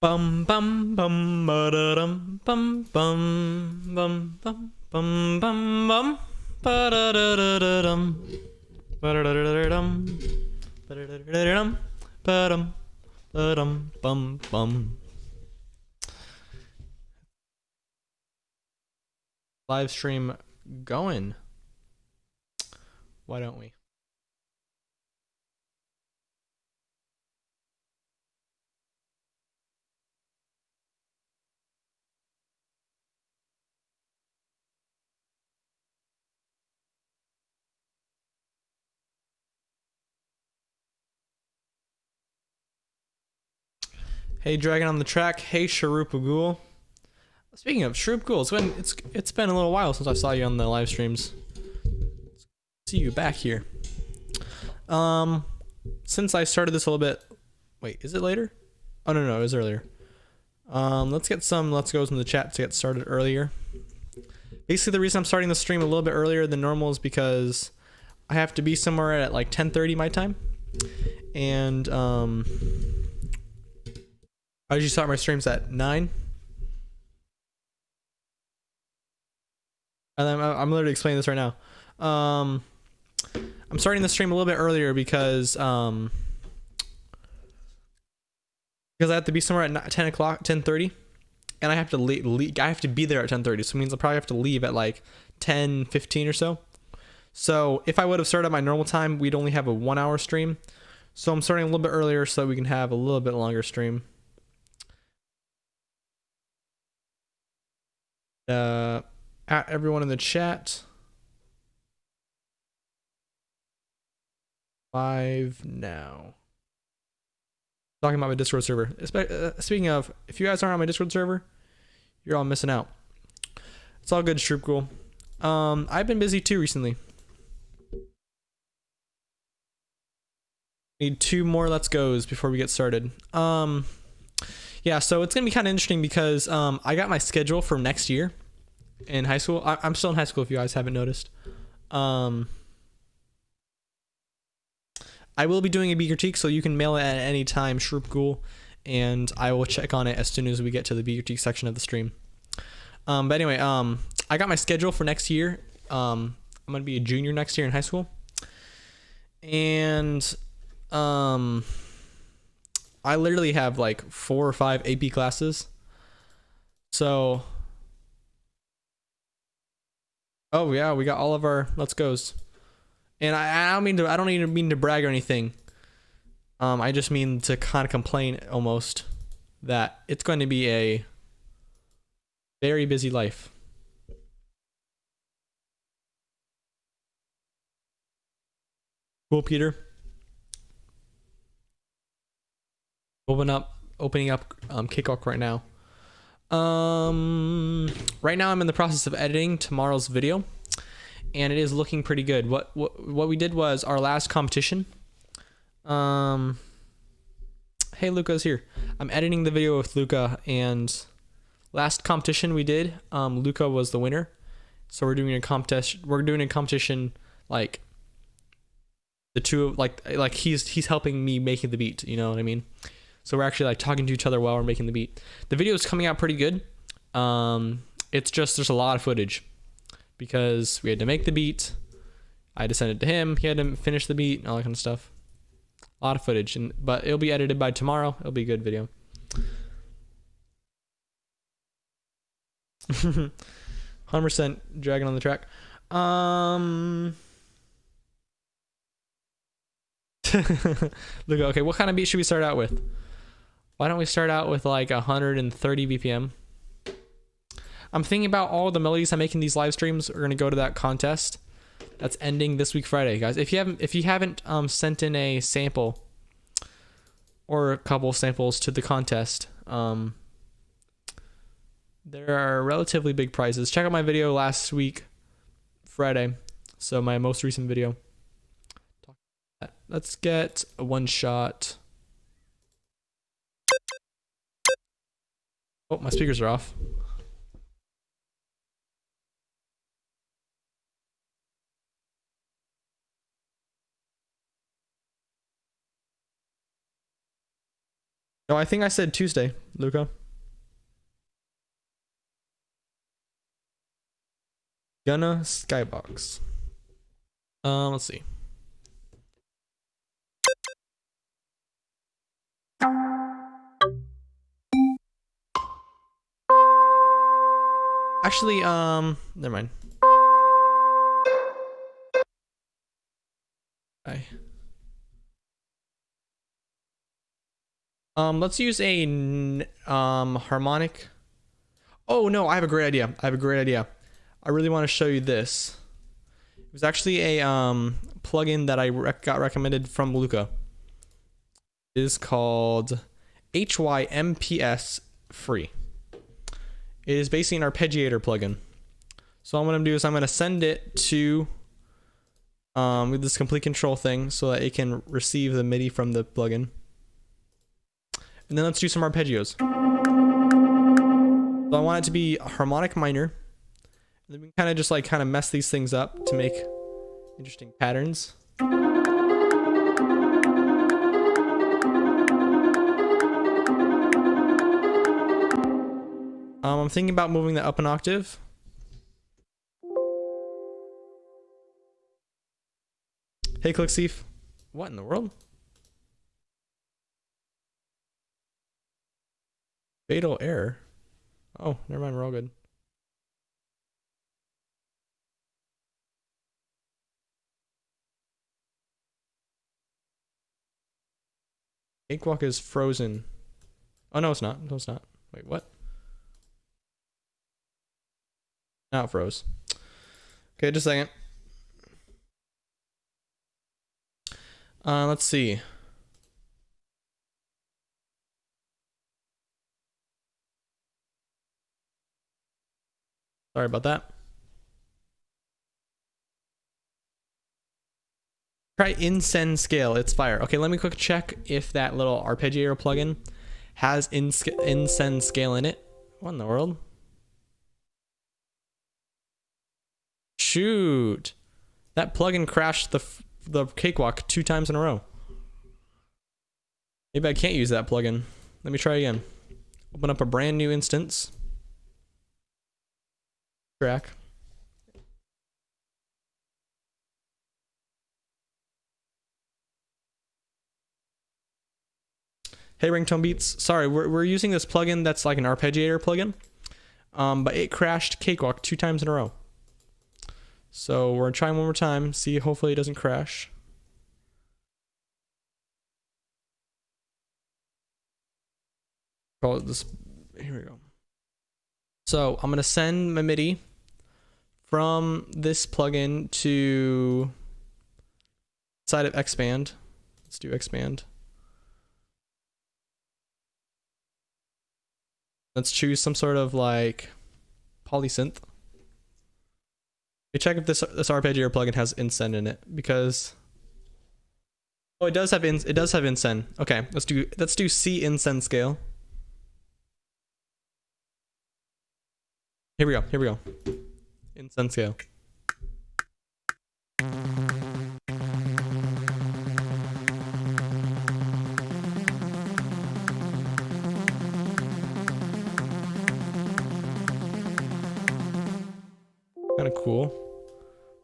Bum bum bum ba-da-dum bum bum bum bum bum bum bum ba-da-da-da-da-dum ba-da-da-da-da-dum ba-da-da-da-da-dum ba-dum ba-dum bum bum. Live stream going. Why don't we? Hey, Dragon on the track. Hey, Sharupagul. Speaking of Sharupagul, it's been a little while since I saw you on the live streams. See you back here. Since I started this a little bit. Wait, is it later? Oh no, it was earlier. Let's get some let's goes in the chat to get started earlier. Basically, the reason I'm starting the stream a little bit earlier than normal is because I have to be somewhere at like 10:30 my time, and I usually start my streams at 9. And I'm literally explaining this right now. I'm starting the stream a little bit earlier because I have to be somewhere at 10 o'clock, 10:30, and I have to leave. I have to be there at 10:30, so it means I'll probably have to leave at like 10:15 or so. So if I would have started at my normal time, we'd only have a 1-hour stream. So I'm starting a little bit earlier so we can have a little bit longer stream. At everyone in the chat. Live now. Talking about my Discord server. Speaking of, if you guys aren't on my Discord server, you're all missing out. It's all good, Stroop Cool. I've been busy too recently. Need 2 more let's goes before we get started. Yeah, so it's gonna be kind of interesting because I got my schedule for next year in high school. I'm still in high school if you guys haven't noticed. I will be doing a B critique, so you can mail it at any time, Shroop Ghoul, and I will check on it as soon as we get to the B critique section of the stream. But anyway, I got my schedule for next year. I'm gonna be a junior next year in high school, and I literally have like 4 or 5 AP classes. So, oh yeah, we got all of our let's goes. And I don't even mean to brag or anything. I just mean to kind of complain almost that it's going to be a very busy life. Cool, Peter. Opening up Cakewalk right now. Right now I'm in the process of editing tomorrow's video, and it is looking pretty good. What we did was our last competition. Hey, Luca's here. I'm editing the video with Luca, and last competition we did, Luca was the winner. So we're doing a contest. We're doing a competition like the two of like he's helping me making the beat. You know what I mean? So we're actually like talking to each other while we're making the beat. The video is coming out pretty good. It's just there's a lot of footage because we had to make the beat. I had to send it to him. He had to finish the beat and all that kind of stuff. A lot of footage, but it'll be edited by tomorrow. It'll be a good video. 100% Dragon on the track. Look, okay, what kind of beat should we start out with? Why don't we start out with like 130 BPM? I'm thinking about all the melodies I'm making these live streams are gonna go to that contest that's ending this week Friday, guys. If you haven't sent in a sample or a couple samples to the contest, there are relatively big prizes. Check out my video last week Friday, so my most recent video. Let's get a one shot. Oh, my speakers are off. No, I think I said Tuesday, Luca. Gonna skybox. Let's see. Actually, never mind. Bye. Let's use a harmonic. Oh no, I have a great idea. I really want to show you this. It was actually a plugin that I got recommended from Luca. It is called HYMPS Free. It is basically an arpeggiator plugin. So what I'm gonna do is I'm gonna send it to with this complete control thing so that it can receive the MIDI from the plugin. And then let's do some arpeggios. So I want it to be a harmonic minor. And then we can kind of just like mess these things up to make interesting patterns. I'm thinking about moving that up an octave. Hey, ClickSteve. What in the world? Fatal error. Oh, never mind. We're all good. Cakewalk is frozen. Oh, no, it's not. No, it's not. Wait, what? Now it froze. Okay, just a second. Let's see. Sorry about that. Try Insend Scale. It's fire. Okay, let me quick check if that little arpeggiator plugin has Insend Scale in it. What in the world? Shoot. That plugin crashed the Cakewalk 2 times in a row. Maybe I can't use that plugin. Let me try again. Open up a brand new instance. Track. Hey, Ringtone Beats. Sorry, we're using this plugin that's like an arpeggiator plugin. But it crashed Cakewalk 2 times in a row. So we're trying one more time. See, hopefully it doesn't crash. Call it this. Here we go. So I'm gonna send my MIDI from this plugin to side of Expand. Let's do Expand. Let's choose some sort of like polysynth. We check if this arpeggiator plugin has Insend in it, because oh, it does have Insend. Okay, let's do C Insend Scale. Here we go. Insend Scale. Kind of cool.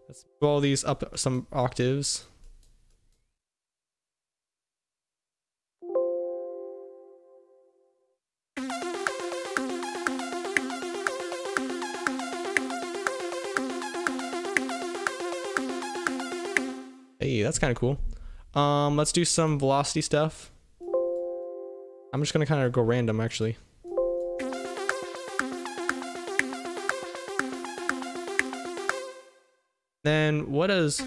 Let's move all these up some octaves. Hey, that's kind of cool. Let's do some velocity stuff. I'm just gonna kind of go random, actually. Then what is...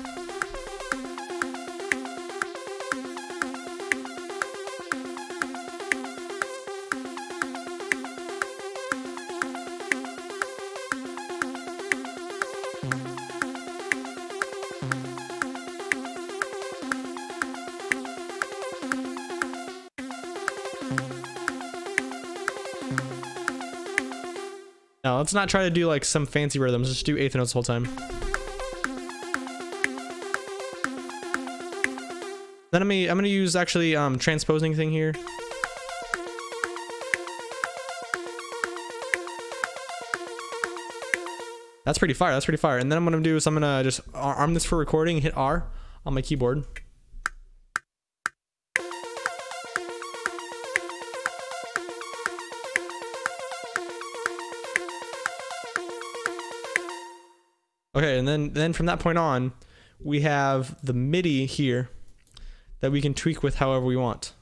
Now, let's not try to do like some fancy rhythms. Just do eighth notes the whole time. Then I'm gonna use actually transposing thing here. That's pretty fire. That's pretty fire. And then I'm gonna do is I'm gonna just arm this for recording and hit R on my keyboard. Okay, and then from that point on, we have the MIDI here that we can tweak with however we want.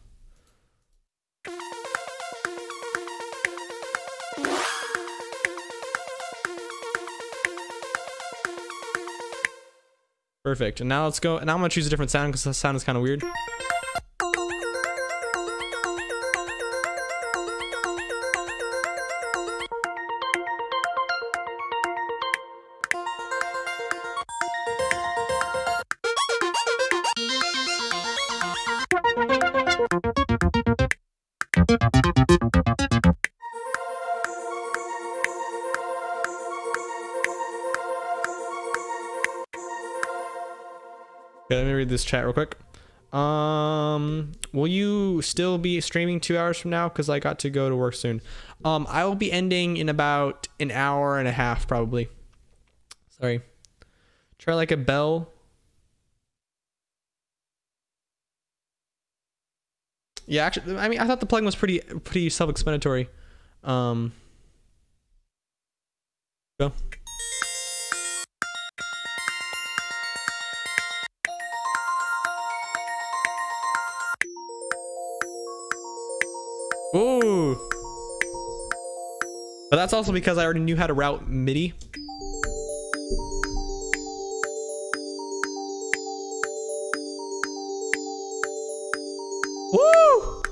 Perfect. And now let's go. Now I'm gonna choose a different sound because the sound is kind of weird. Okay, let me read this chat real quick. Will you still be streaming 2 hours from now? Because I got to go to work soon. I will be ending in about an hour and a half, probably. Sorry. Try like a bell. Yeah, actually, I mean, I thought the plugin was pretty self-explanatory. Go. Ooh. But that's also because I already knew how to route MIDI. Woo!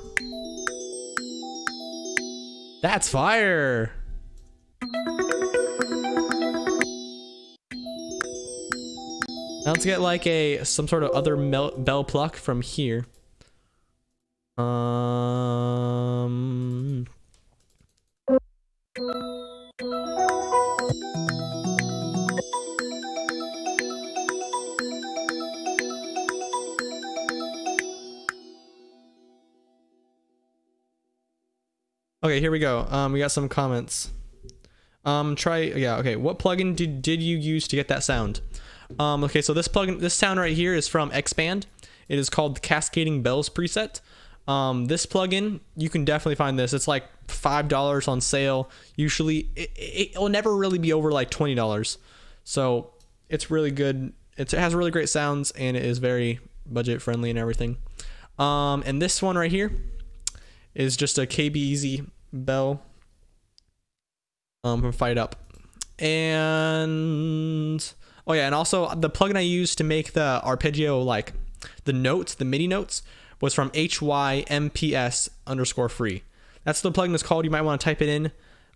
That's fire. Now let's get like some sort of other bell pluck from here. Okay, here we go. We got some comments. Okay, what plugin did you use to get that sound? Okay, so this sound right here is from Xband. It is called the Cascading Bells preset. This plugin, you can definitely find this. It's like $5 on sale. Usually, it'll never really be over like $20. So it's really good. It has really great sounds and it is very budget friendly and everything. And this one right here is just a KB Easy bell from Fight Up. And oh yeah, and also the plugin I used to make the arpeggio, like the notes, the MIDI notes, was from HYMPS_free. That's the plugin that's called. You might want to type it in.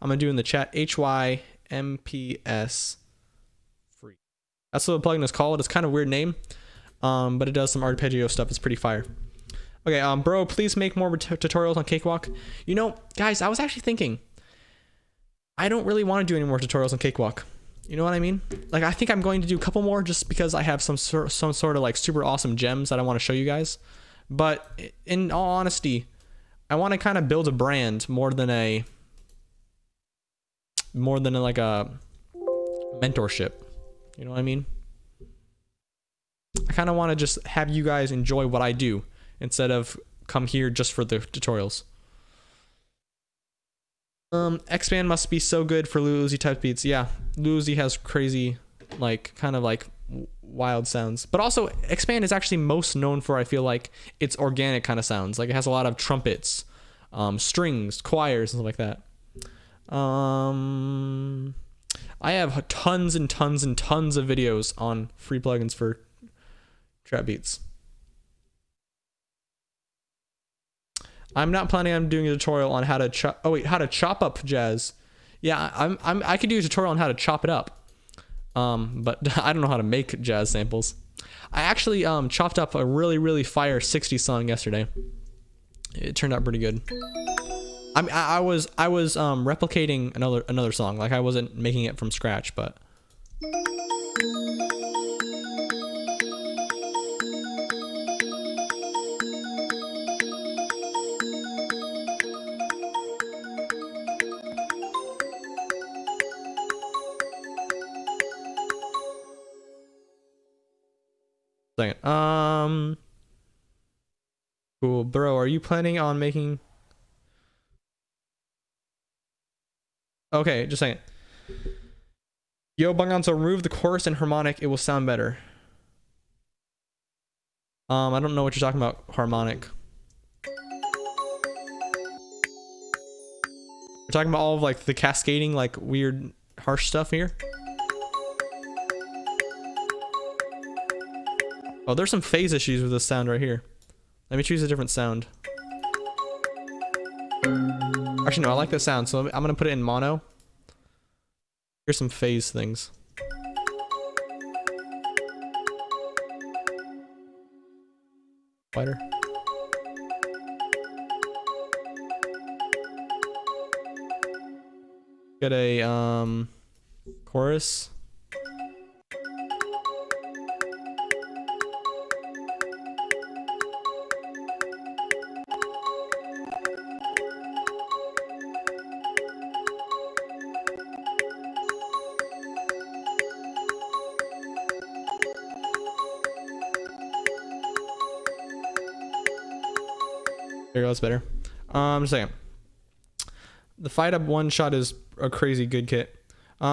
I'm gonna do in the chat. HYMPS free. That's what the plugin is called. It's kind of a weird name, but it does some arpeggio stuff. It's pretty fire. Okay, bro, please make more tutorials on Cakewalk. You know, guys, I was actually thinking, I don't really want to do any more tutorials on Cakewalk. You know what I mean? Like, I think I'm going to do a couple more just because I have some sort of like super awesome gems that I want to show you guys. But in all honesty, I want to kind of build a brand more than like a mentorship. You know what I mean? I kind of want to just have you guys enjoy what I do instead of come here just for the tutorials. Xband must be so good for Lil Uzi type beats. Yeah, Lil Uzi has crazy, like, kind of like wild sounds. But also, Xband is actually most known for, I feel like, its organic kind of sounds. Like, it has a lot of trumpets, strings, choirs, and stuff like that. I have tons and tons and tons of videos on free plugins for trap beats. I'm not planning on doing a tutorial on how to how to chop up jazz. Yeah, I could do a tutorial on how to chop it up. But I don't know how to make jazz samples. I actually chopped up a really fire 60s song yesterday. It turned out pretty good. I was replicating another song. Like, I wasn't making it from scratch, but Second. Cool, bro. Are you planning on making? Okay, just a second. Yo, Bongonzo, remove the chorus and harmonic. It will sound better. I don't know what you're talking about. Harmonic. We're talking about all of like the cascading, like weird, harsh stuff here. Oh, there's some phase issues with this sound right here. Let me choose a different sound. Actually, no, I like this sound, so I'm gonna put it in mono. Here's some phase things. Wider. Get a chorus. There you go, that's better. Just a second. The Fight Up one shot is a crazy good kit. I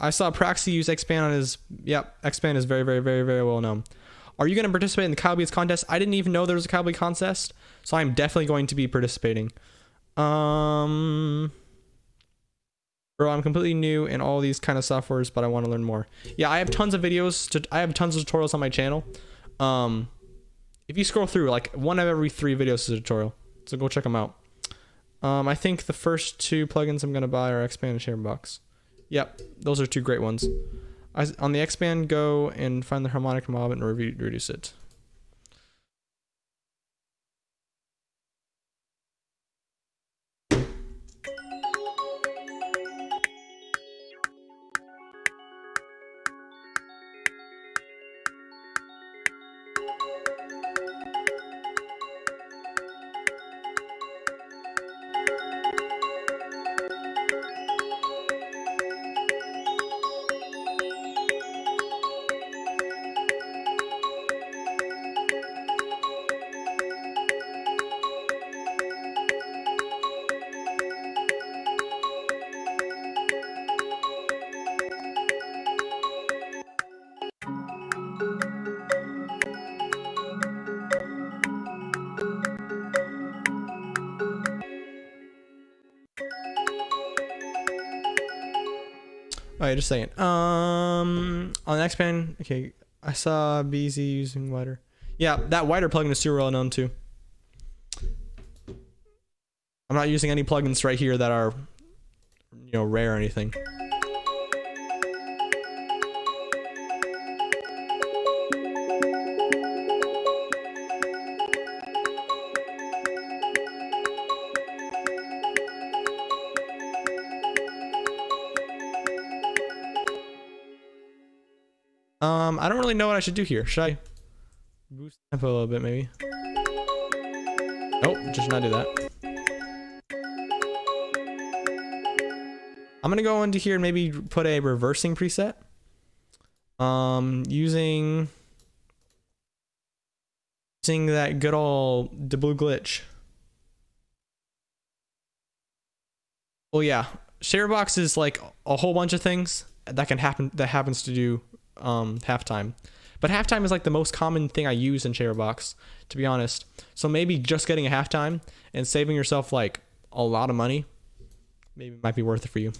saw Praxi use Expand on his. Yep, Expand is very, very, very, very well known. Are you going to participate in the Cowboys contest? I didn't even know there was a Cowboy contest, so I'm definitely going to be participating. Bro, I'm completely new in all these kind of softwares, but I want to learn more. Yeah, I have tons of videos. I have tons of tutorials on my channel. If you scroll through, like 1 of every 3 videos is a tutorial, so go check them out. I think the first 2 plugins I'm gonna buy are Expand and Sharebox. Yep, those are 2 great ones. On the Expand, go and find the harmonic mob and reduce it. Alright, just saying. On the Expand, okay, I saw BZ using wider. Yeah, that wider plugin is super well known too. I'm not using any plugins right here that are, you know, rare or anything. I don't really know what I should do here. Should I boost tempo a little bit, maybe? Nope, just not do that. I'm gonna go into here and maybe put a reversing preset. Using that good old the blue glitch. Well, yeah, Sharebox is like a whole bunch of things that can happen. That happens to do halftime, but halftime is like the most common thing I use in Sharebox, to be honest. So maybe just getting a halftime and saving yourself like a lot of money, maybe might be worth it for you.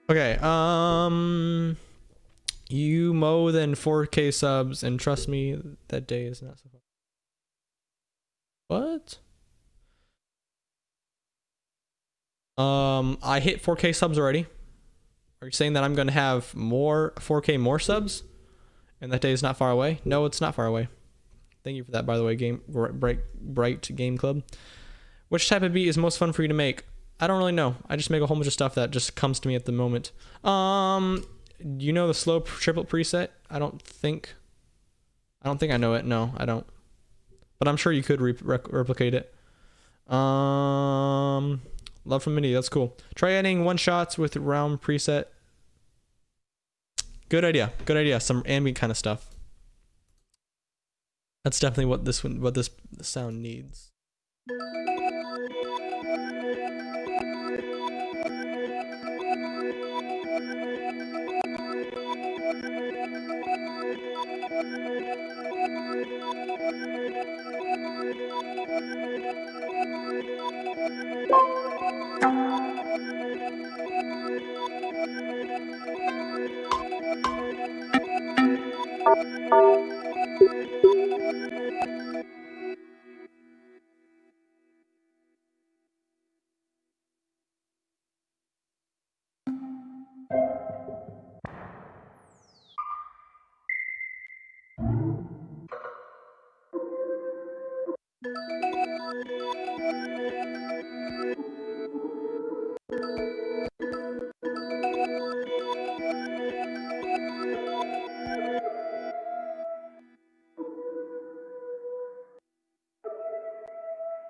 Okay, you more than 4K subs, and trust me, that day is not so far. What? I hit 4K subs already. Are you saying that I'm gonna have more 4K more subs? And that day is not far away? No, it's not far away. Thank you for that, by the way, Bright Game Club. Which type of beat is most fun for you to make? I don't really know. I just make a whole bunch of stuff that just comes to me at the moment. You know the slow triplet preset? I don't think I know it. No, I don't. But I'm sure you could replicate it. Love from MIDI. That's cool. Try adding one shots with round preset. Good idea. Good idea. Some ambient kind of stuff. That's definitely what this sound needs.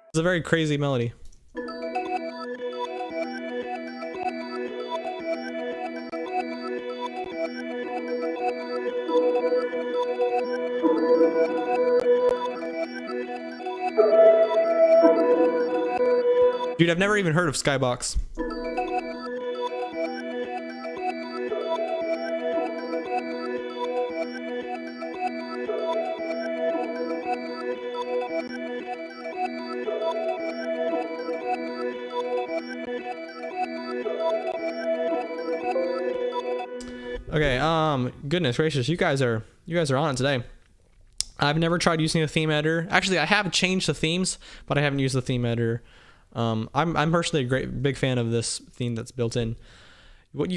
It's a very crazy melody. Dude, I've never even heard of Skybox. Okay, goodness gracious, you guys are on it today. I've never tried using a theme editor. Actually, I have changed the themes, but I haven't used the theme editor. I'm personally a big fan of this theme that's built in. What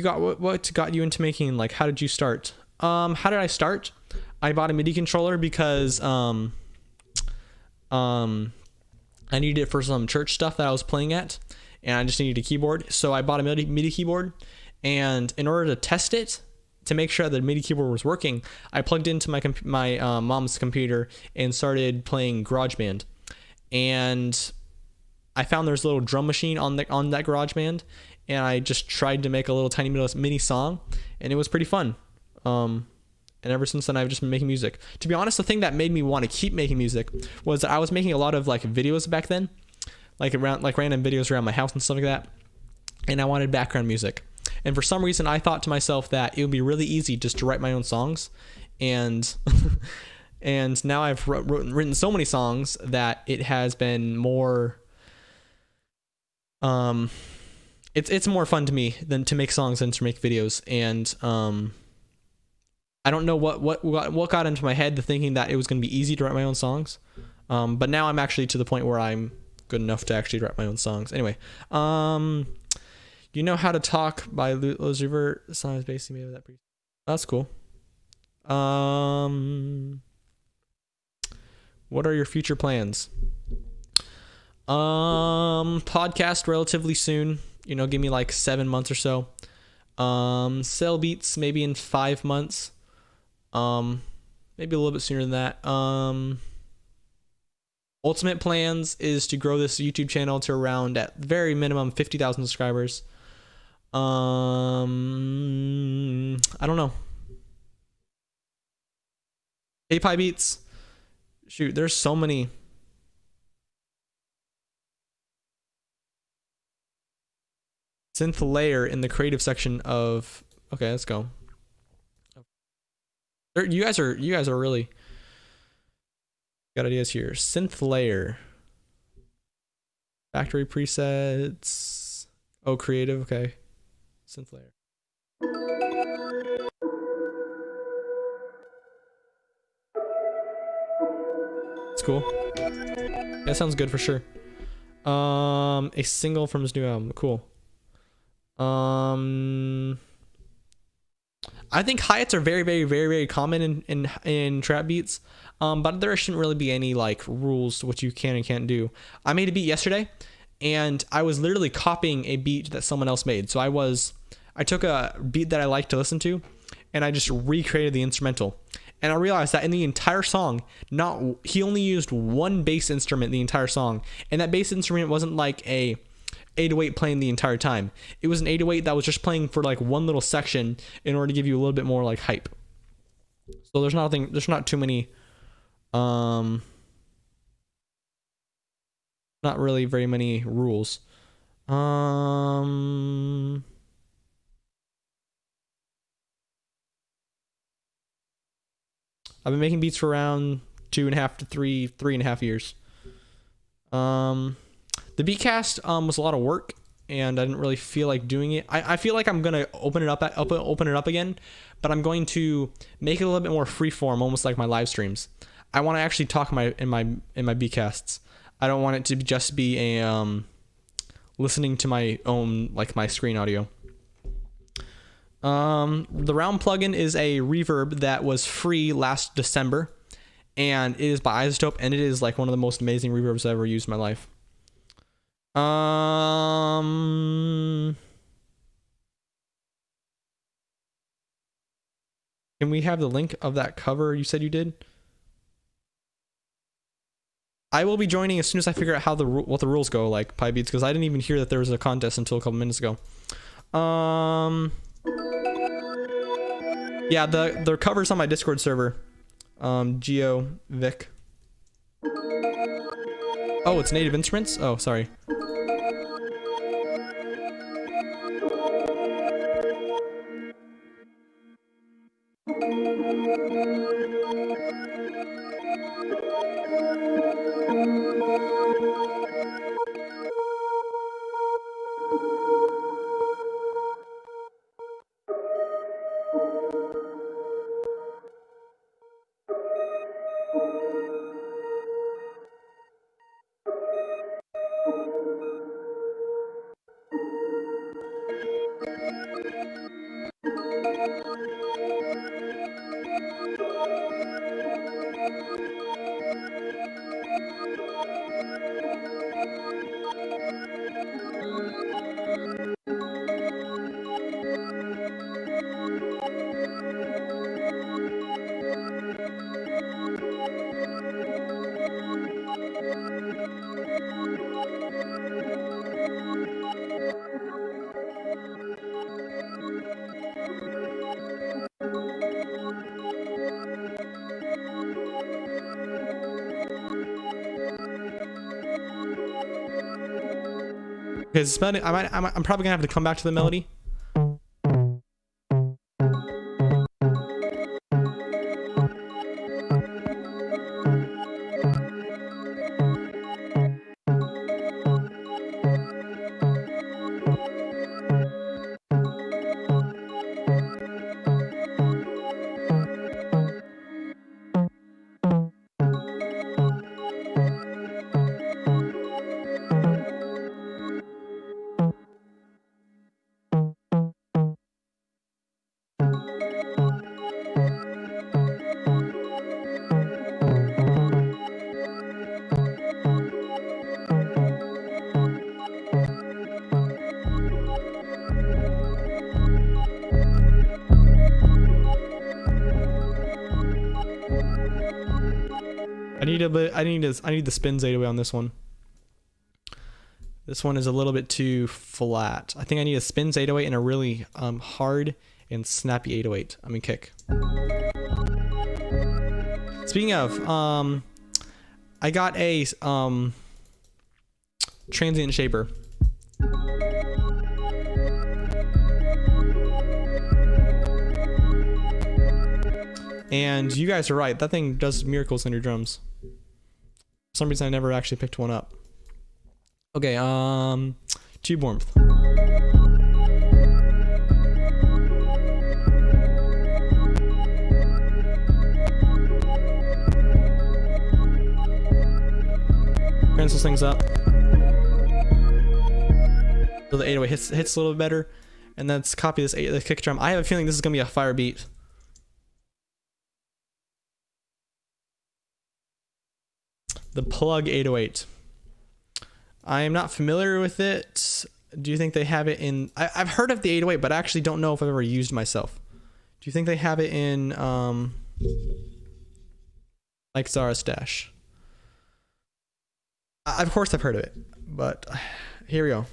got you into making, like, how did you start? How did I start? I bought a MIDI controller because I needed it for some church stuff that I was playing at, and I just needed a keyboard. So I bought a MIDI keyboard, and in order to test it, to make sure that the MIDI keyboard was working, I plugged into my mom's computer and started playing GarageBand. And I found there's a little drum machine on that GarageBand, and I just tried to make a little tiny mini song, and it was pretty fun. And ever since then, I've just been making music. To be honest, the thing that made me want to keep making music was that I was making a lot of like videos back then, like random videos around my house and stuff like that, and I wanted background music. And for some reason, I thought to myself that it would be really easy just to write my own songs, and and now I've written so many songs that it has been more. It's more fun to me than to make songs than to make videos, and I don't know what got into my head to thinking that it was going to be easy to write my own songs, but now I'm actually to the point where I'm good enough to actually write my own songs. Anyway, you know how to talk by Los River. The song is basically made of that. That's cool. What are your future plans? Podcast relatively soon. You know, give me like 7 months or so. Sell beats maybe in 5 months. Maybe a little bit sooner than that. Ultimate plans is to grow this YouTube channel to around, at very minimum, 50,000 subscribers. I don't know. API beats. Shoot, there's so many. Synth layer in the creative section of. Okay, let's go. You guys are really got ideas here. Synth layer. Factory presets. Oh, creative. Okay. Synth layer. It's cool. That sounds good for sure. A single from his new album. Cool. I think hi-hats are very, very, very, very common in trap beats. But there shouldn't really be any like rules to what you can and can't do. I made a beat yesterday, and I was literally copying a beat that someone else made. So I took a beat that I like to listen to, and I just recreated the instrumental. And I realized that in the entire song, he only used one bass instrument the entire song, and that bass instrument wasn't like a 808 playing the entire time. It was an 808 that was just playing for like one little section in order to give you a little bit more like hype. So there's not too many, not really very many rules. I've been making beats for around 2.5 to 3.5 years. The beatcast was a lot of work, and I didn't really feel like doing it. I feel like I'm gonna open it up again, but I'm going to make it a little bit more freeform, almost like my live streams. I want to actually talk in my beatcasts. I don't want it to just be a listening to my own, like my screen audio. The round plugin is a reverb that was free last December, and it is by Isotope, and it is like one of the most amazing reverbs I've ever used in my life. Can we have the link of that cover you said you did? I will be joining as soon as I figure out how what the rules go, like Pi Beats, because I didn't even hear that there was a contest until a couple minutes ago. Yeah, the cover's on my Discord server. Geo Vic. Oh, it's Native Instruments? Oh, sorry. Because I'm probably gonna have to come back to the melody. I need the spins 808 on this one. This one is a little bit too flat. I think I need a spins 808 and a really hard and snappy 808. I mean kick. Speaking of, I got a transient shaper. And you guys are right, that thing does miracles in your drums. For some reason I never actually picked one up. Okay, tube warmth. Cancels things up. So the 808 hits a little bit better. and let's copy this kick drum. I have a feeling this is gonna be a fire beat. The Plug 808. I am not familiar with it. Do you think they have it in... I've heard of the 808, but I actually don't know if I've ever used myself. Do you think they have it in like Zara Stash? Of course I've heard of it, but here we go.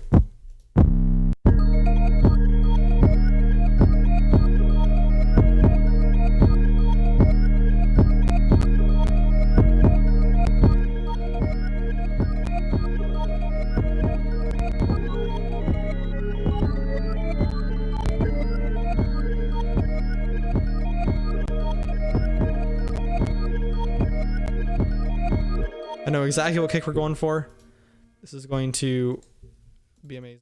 I know exactly what kick we're going for. This is going to be amazing.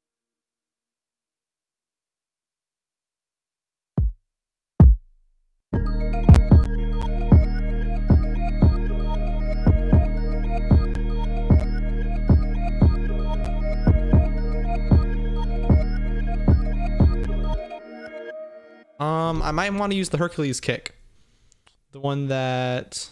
I might want to use the Hercules kick. The one that...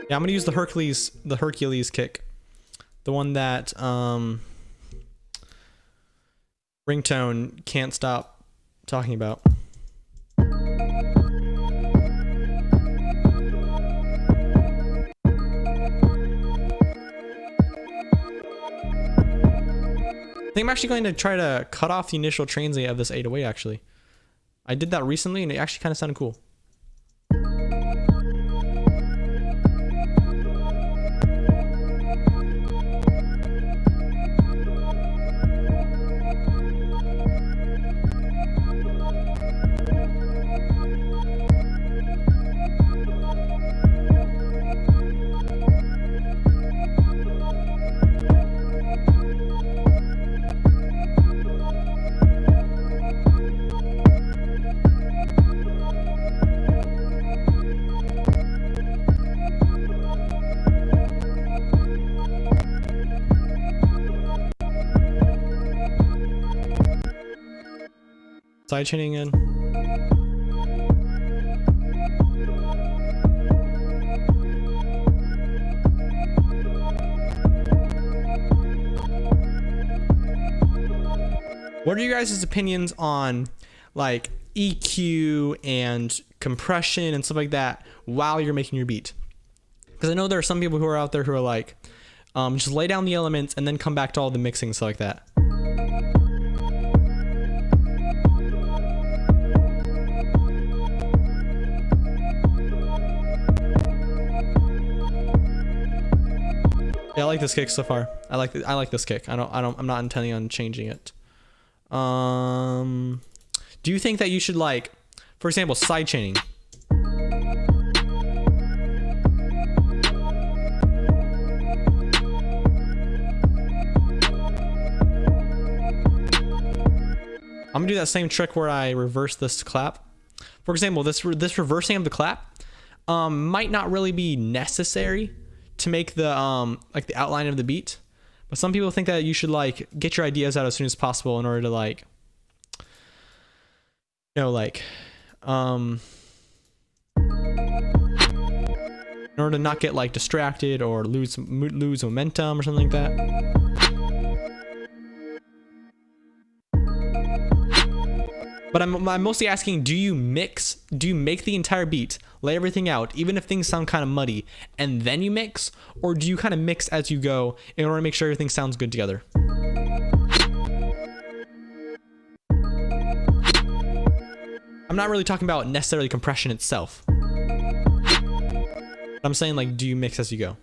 Yeah, I'm gonna use the Hercules kick. The one that Ringtone can't stop talking about. I think I'm actually going to try to cut off the initial transient of this 808 actually. I did that recently and it actually kind of sounded cool. Sidechaining in. What are you guys' opinions on like EQ and compression and stuff like that while you're making your beat? Because I know there are some people who are out there who are like, just lay down the elements and then come back to all the mixing and stuff like that. Yeah, I like this kick so far. I like this kick. I'm not intending on changing it. Do you think that you should, like, for example, sidechaining? I'm gonna do that same trick where I reverse this clap. For example, this reversing of the clap might not really be necessary to make the like the outline of the beat, but some people think that you should like get your ideas out as soon as possible in order to like, you know, like in order to not get like distracted or lose momentum or something like that. But I'm mostly asking, do you make the entire beat, lay everything out, even if things sound kind of muddy, and then you mix? Or do you kind of mix as you go in order to make sure everything sounds good together? I'm not really talking about necessarily compression itself. I'm saying, like, do you mix as you go?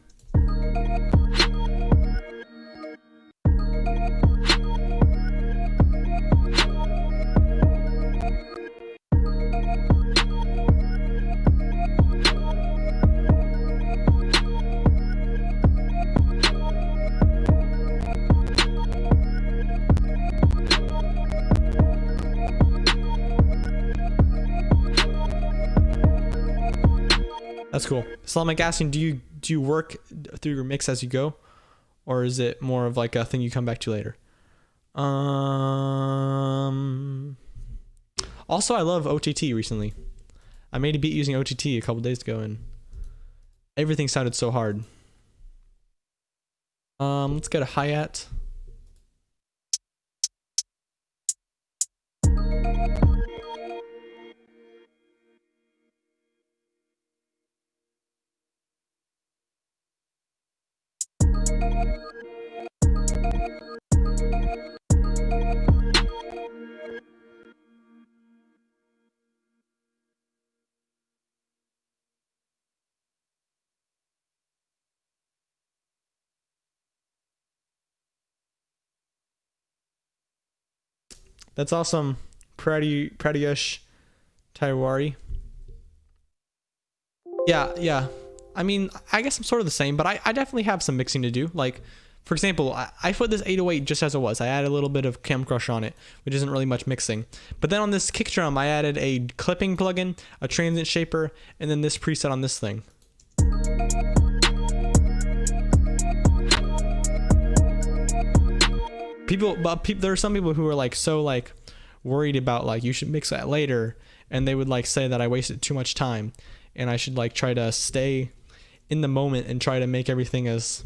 That's cool. So I'm like asking, do you work through your mix as you go, or is it more of like a thing you come back to later? Also, I love OTT recently. I made a beat using OTT a couple days ago, and everything sounded so hard. Let's get a hi-hat. That's awesome. Pratyush Taiwari. Yeah. I mean, I guess I'm sort of the same, but I definitely have some mixing to do. Like, for example, I put this 808 just as it was. I added a little bit of Cam Crush on it, which isn't really much mixing. But then on this kick drum, I added a clipping plugin, a transient shaper, and then this preset on this thing. There are some people who are like so like worried about like you should mix that later, and they would like say that I wasted too much time, and I should like try to stay in the moment and try to make everything as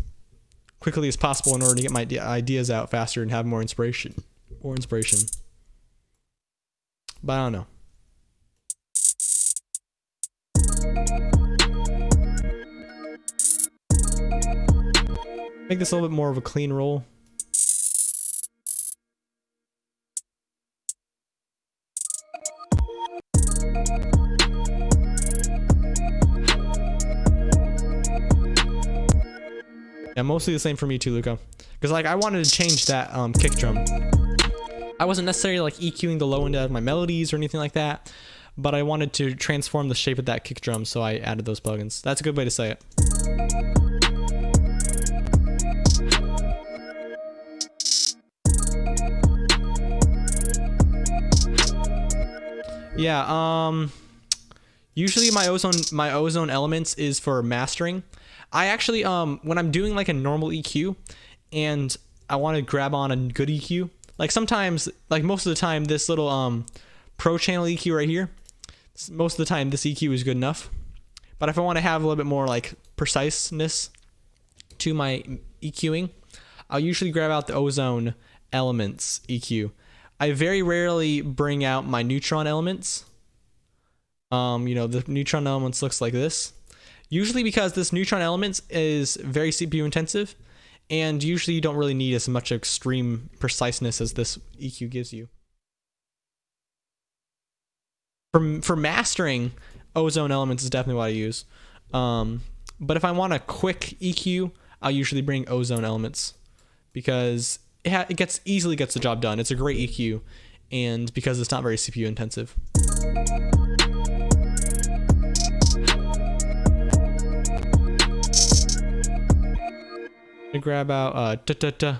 quickly as possible in order to get my ideas out faster and have more inspiration. But I don't know. Make this a little bit more of a clean roll. Yeah, mostly the same for me too, Luca. Because like I wanted to change that kick drum. I wasn't necessarily like EQing the low end out of my melodies or anything like that, but I wanted to transform the shape of that kick drum, so I added those plugins. That's a good way to say it. Yeah, usually my ozone elements is for mastering. I actually when I'm doing like a normal EQ and I want to grab on a good EQ, like sometimes, like most of the time, this little pro channel EQ right here, most of the time this EQ is good enough. But if I want to have a little bit more like preciseness to my EQing, I'll usually grab out the ozone elements EQ. I very rarely bring out my neutron elements. You know, the neutron elements looks like this. Usually because this neutron elements is very CPU intensive, and usually you don't really need as much extreme preciseness as this EQ gives you. For mastering, ozone elements is definitely what I use. But if I want a quick EQ, I'll usually bring ozone elements because it easily gets the job done. It's a great EQ, and because it's not very CPU intensive. I grab out da-da-da.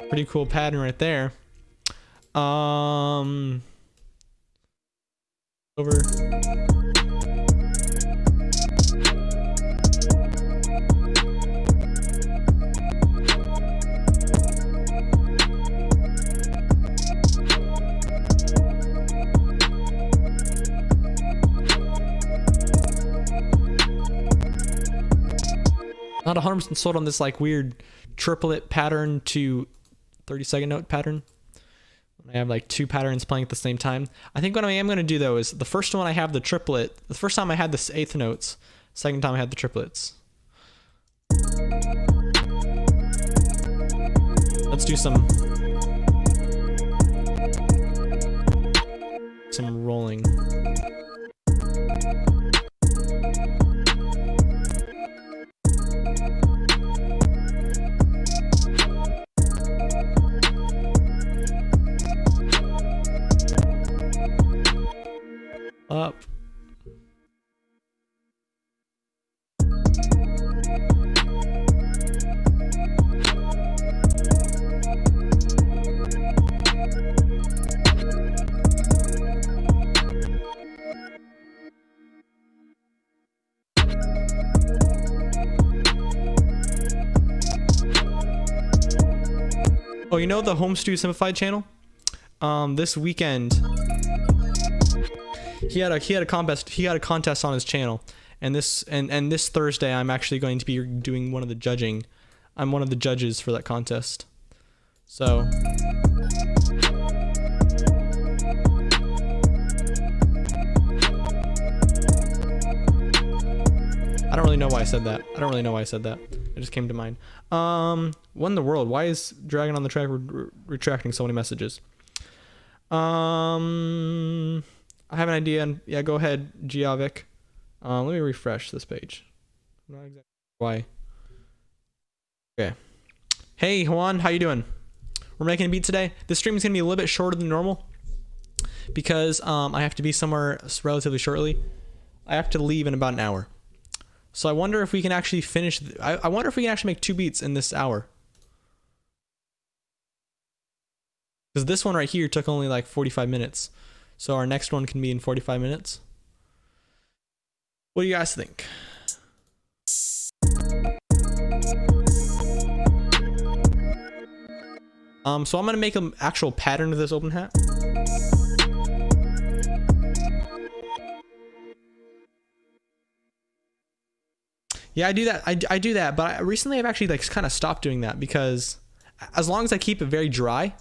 Pretty cool pattern right there. Over. Not 100% sold on this like weird triplet pattern to 30-second note pattern. I have like two patterns playing at the same time. I think what I am going to do though is the first one I have the triplet. The first time I had the eighth notes. Second time I had the triplets. Let's do some. some rolling. Up. Oh, you know the Home Stew Simplified channel? This weekend he had a contest on his channel, and this Thursday I'm actually going to be doing one of the judging. I'm one of the judges for that contest. So I don't really know why I said that. It just came to mind. What in the world? Why is Dragon on the Track retracting so many messages? I have an idea. And yeah, go ahead, Giavik. Let me refresh this page. I'm not exactly why. Okay. Hey, Juan, how you doing? We're making a beat today. This stream is gonna be a little bit shorter than normal because I have to be somewhere relatively shortly. I have to leave in about an hour. So I wonder if we can actually finish. I wonder if we can actually make 2 beats in this hour. Because this one right here took only like 45 minutes. So our next one can be in 45 minutes. What do you guys think? So I'm gonna make an actual pattern of this open hat. Yeah, I do that. I do that, but recently I've actually like kind of stopped doing that because as long as I keep it very dry.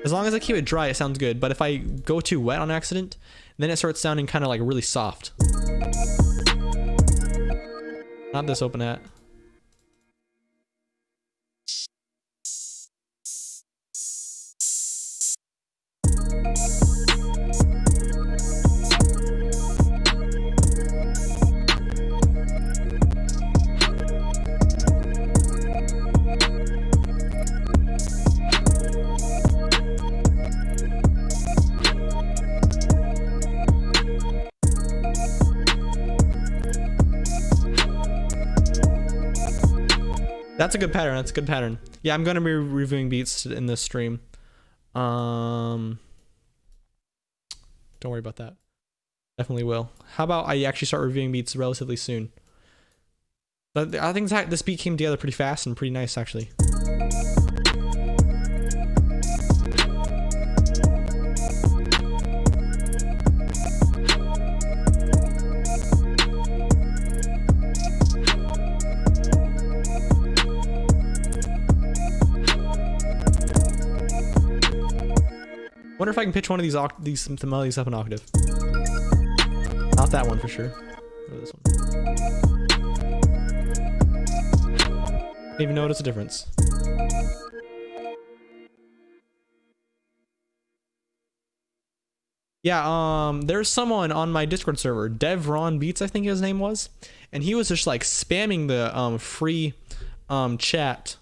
As long as I keep it dry, it sounds good. But if I go too wet on accident, then it starts sounding kind of like really soft. Not this open hat. That's a good pattern. That's a good pattern. Yeah, I'm gonna be reviewing beats in this stream. Don't worry about that. Definitely will. How about I actually start reviewing beats relatively soon? But I think this beat came together pretty fast and pretty nice, actually. Wonder if I can pitch one of these melodies up an octave. Not that one for sure. Or this one. Didn't even notice a difference. Yeah, there's someone on my Discord server, Devron Beats, I think his name was, and he was just like spamming the free chat.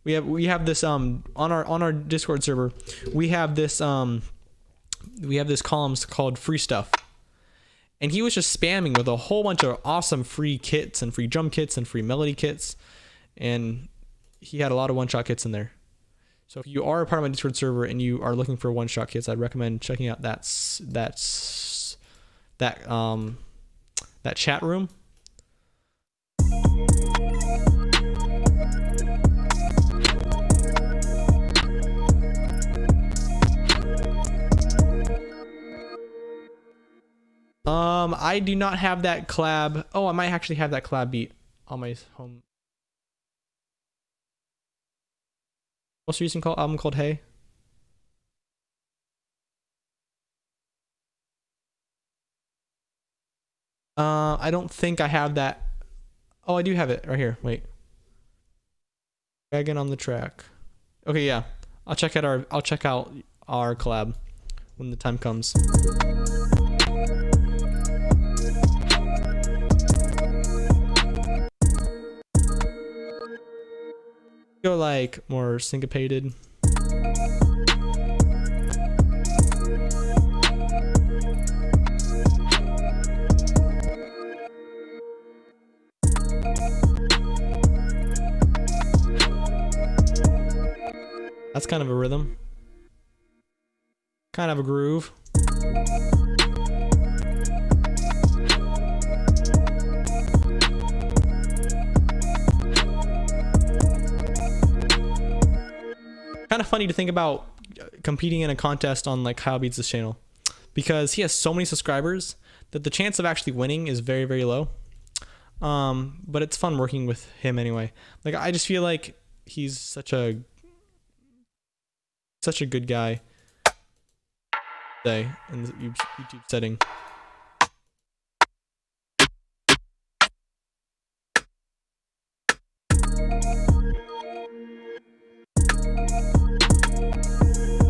We have this on our Discord server. We have this columns called free stuff, and he was just spamming with a whole bunch of awesome free kits and free drum kits and free melody kits, and he had a lot of one-shot kits in there. So if you are a part of my Discord server and you are looking for one-shot kits, I'd recommend checking out that chat room. I do not have that collab. Oh, I might actually have that collab beat on my home. Most recent album called Hey. I don't think I have that. Oh, I do have it right here. Wait. Dragon on the track. Okay, yeah. I'll check out our collab when the time comes. Go like more syncopated. That's kind of a rhythm. Kind of a groove. Kind of funny to think about competing in a contest on like Kyle Beats' channel, because he has so many subscribers that the chance of actually winning is very, very low. But it's fun working with him anyway. Like, I just feel like he's such a good guy today in the YouTube setting.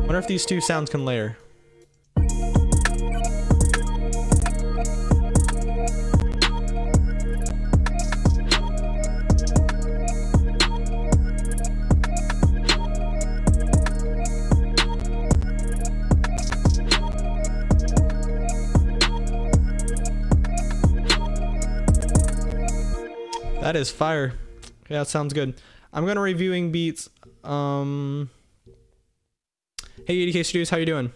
Wonder if these two sounds can layer. That is fire. Yeah, that sounds good. I'm gonna reviewing beats. Hey 80K Studios, how you doing?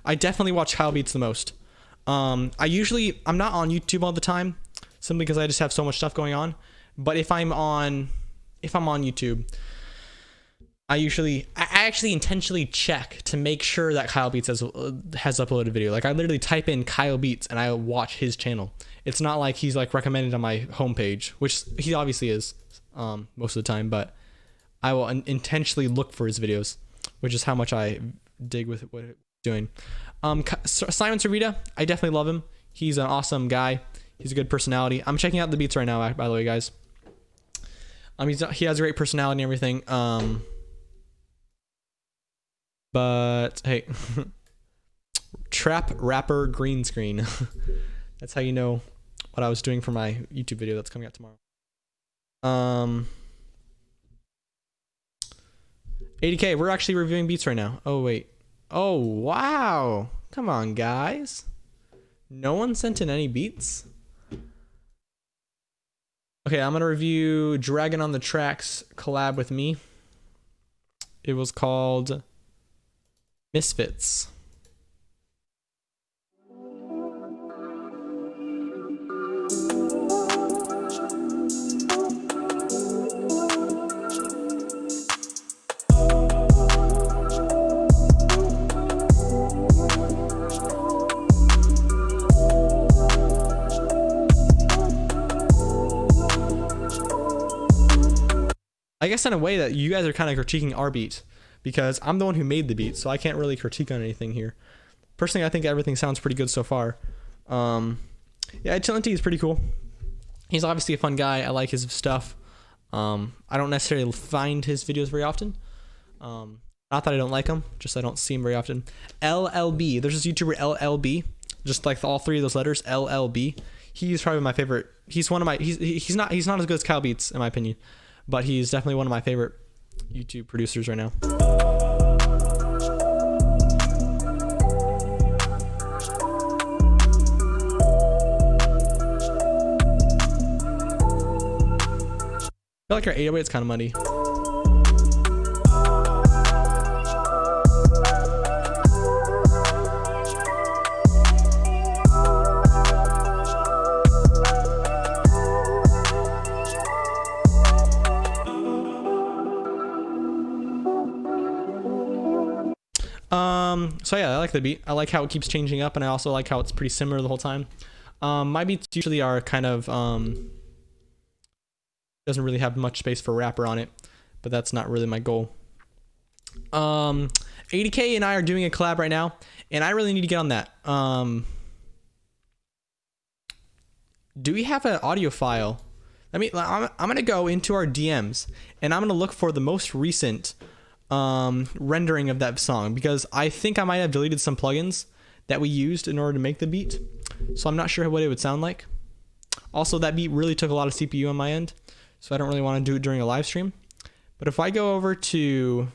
I definitely watch Kyle Beats the most. I'm not on YouTube all the time, simply because I just have so much stuff going on. But if I'm on YouTube, I actually intentionally check to make sure that Kyle Beats has uploaded a video. Like, I literally type in Kyle Beats and I watch his channel. It's not like he's like recommended on my homepage, which he obviously is most of the time, but I will intentionally look for his videos, which is how much I dig with what he's doing. Simon Servita, I definitely love him. He's an awesome guy. He's a good personality. I'm checking out the beats right now, by the way, guys. He has a great personality and everything. But hey, trap rapper green screen. That's how you know what I was doing for my YouTube video that's coming out tomorrow. 80K, we're actually reviewing beats right now. Oh, wait. Oh, wow. Come on, guys. No one sent in any beats? Okay, I'm going to review Dragon on the Track's collab with me. It was called Misfits. I guess in a way that you guys are kind of critiquing our beat, because I'm the one who made the beat, so I can't really critique on anything here. Personally, I think everything sounds pretty good so far. Yeah, Chillinty is pretty cool. He's obviously a fun guy. I like his stuff. I don't necessarily find his videos very often. Not that I don't like him, just I don't see him very often. LLB, there's this YouTuber LLB, just like all three of those letters, LLB. He's probably my favorite. He's one of my. He's not as good as Kyle Beats in my opinion, but he's definitely one of my favorite YouTube producers right now. I feel like our 808's kind of muddy. So yeah, I like the beat. I like how it keeps changing up, and I also like how it's pretty similar the whole time. My beats usually are kind of doesn't really have much space for rapper on it, but that's not really my goal. 80K and I are doing a collab right now, and I really need to get on that. do we have an audio file? I'm gonna go into our DMs and I'm gonna look for the most recent rendering of that song, because I think I might have deleted some plugins that we used in order to make the beat. So I'm not sure what it would sound like. Also, that beat really took a lot of CPU on my end, so I don't really want to do it during a live stream. But if I go over to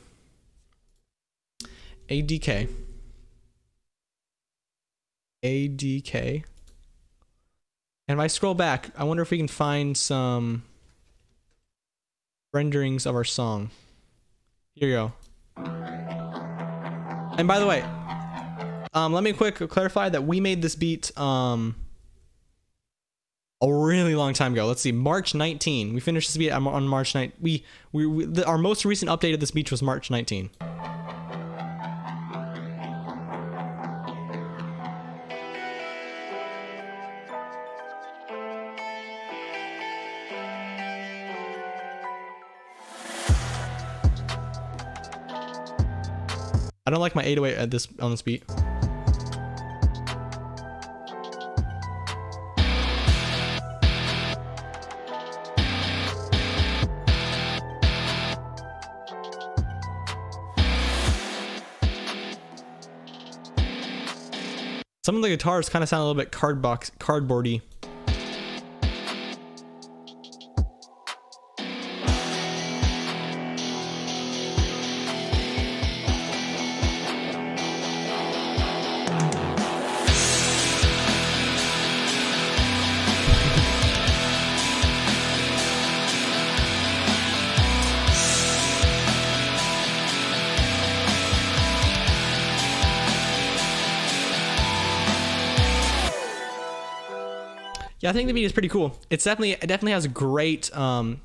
ADK, and if I scroll back, I wonder if we can find some renderings of our song. Here you go. And by the way, let me quick clarify that we made this beat a really long time ago. Let's see, March 19. We finished this beat on March 9. Our most recent update of this beat was March 19. I don't like my 808 on this beat. Some of the guitars kind of sound a little bit cardboardy. Yeah, I think the beat is pretty cool. It definitely has a great it has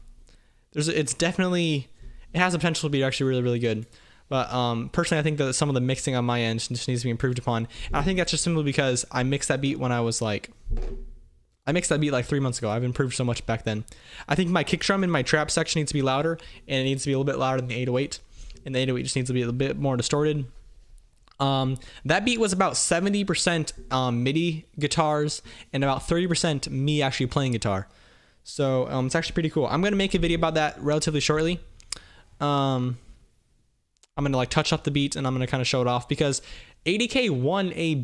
the potential to be actually really, really good. But personally, I think that some of the mixing on my end just needs to be improved upon. And I think that's just simply because I mixed that beat like 3 months ago. I've improved so much back then. I think my kick drum in my trap section needs to be louder, and it needs to be a little bit louder than the 808. And the 808 just needs to be a little bit more distorted. That beat was about 70% MIDI guitars and about 30% me actually playing guitar. So it's actually pretty cool. I'm gonna make a video about that relatively shortly. I'm gonna like touch up the beat and I'm gonna kind of show it off, because ADK won a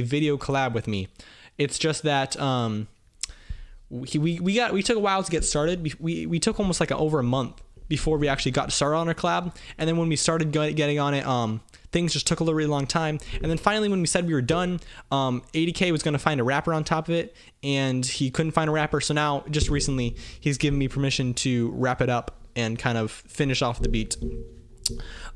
video collab with me. It's just that we took a while to get started. We took almost like over a month before we actually got started on our collab, and then when we started getting on it, things just took a really long time. And then finally, when we said we were done, ADK was going to find a rapper on top of it, and he couldn't find a rapper. So now, just recently, he's given me permission to wrap it up and kind of finish off the beat.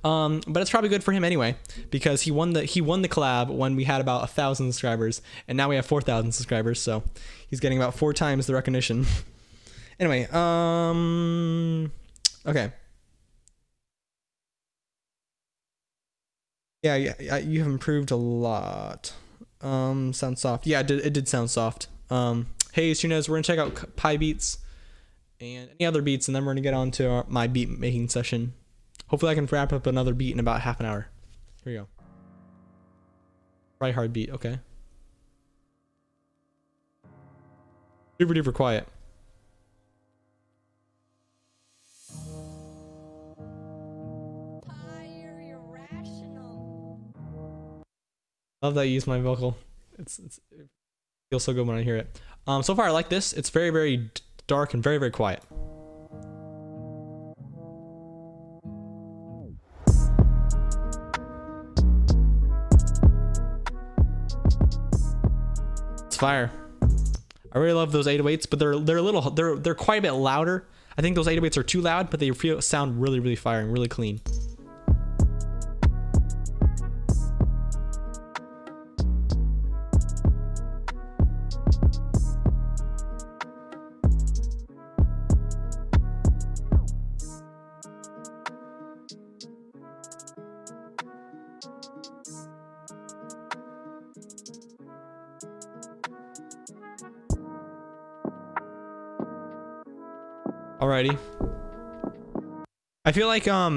But it's probably good for him anyway, because he won the collab when we had about 1,000 subscribers, and now we have 4,000 subscribers. So he's getting about 4 times the recognition. Anyway, okay. Yeah, you have improved a lot. Sound soft. Yeah, it did sound soft. Hey, Tunez, we're gonna check out Pi Beats and any other beats, and then we're gonna get on to my beat making session. Hopefully I can wrap up another beat in about half an hour. Here we go. Try hard beat, okay. Super duper quiet. Love that you use my vocal. It feels so good when I hear it. So far I like this. It's very, very dark and very, very quiet. It's fire. I really love those 808s, but they're quite a bit louder. I think those 808s are too loud, but they sound really, really fire and really clean. Alrighty. I feel like I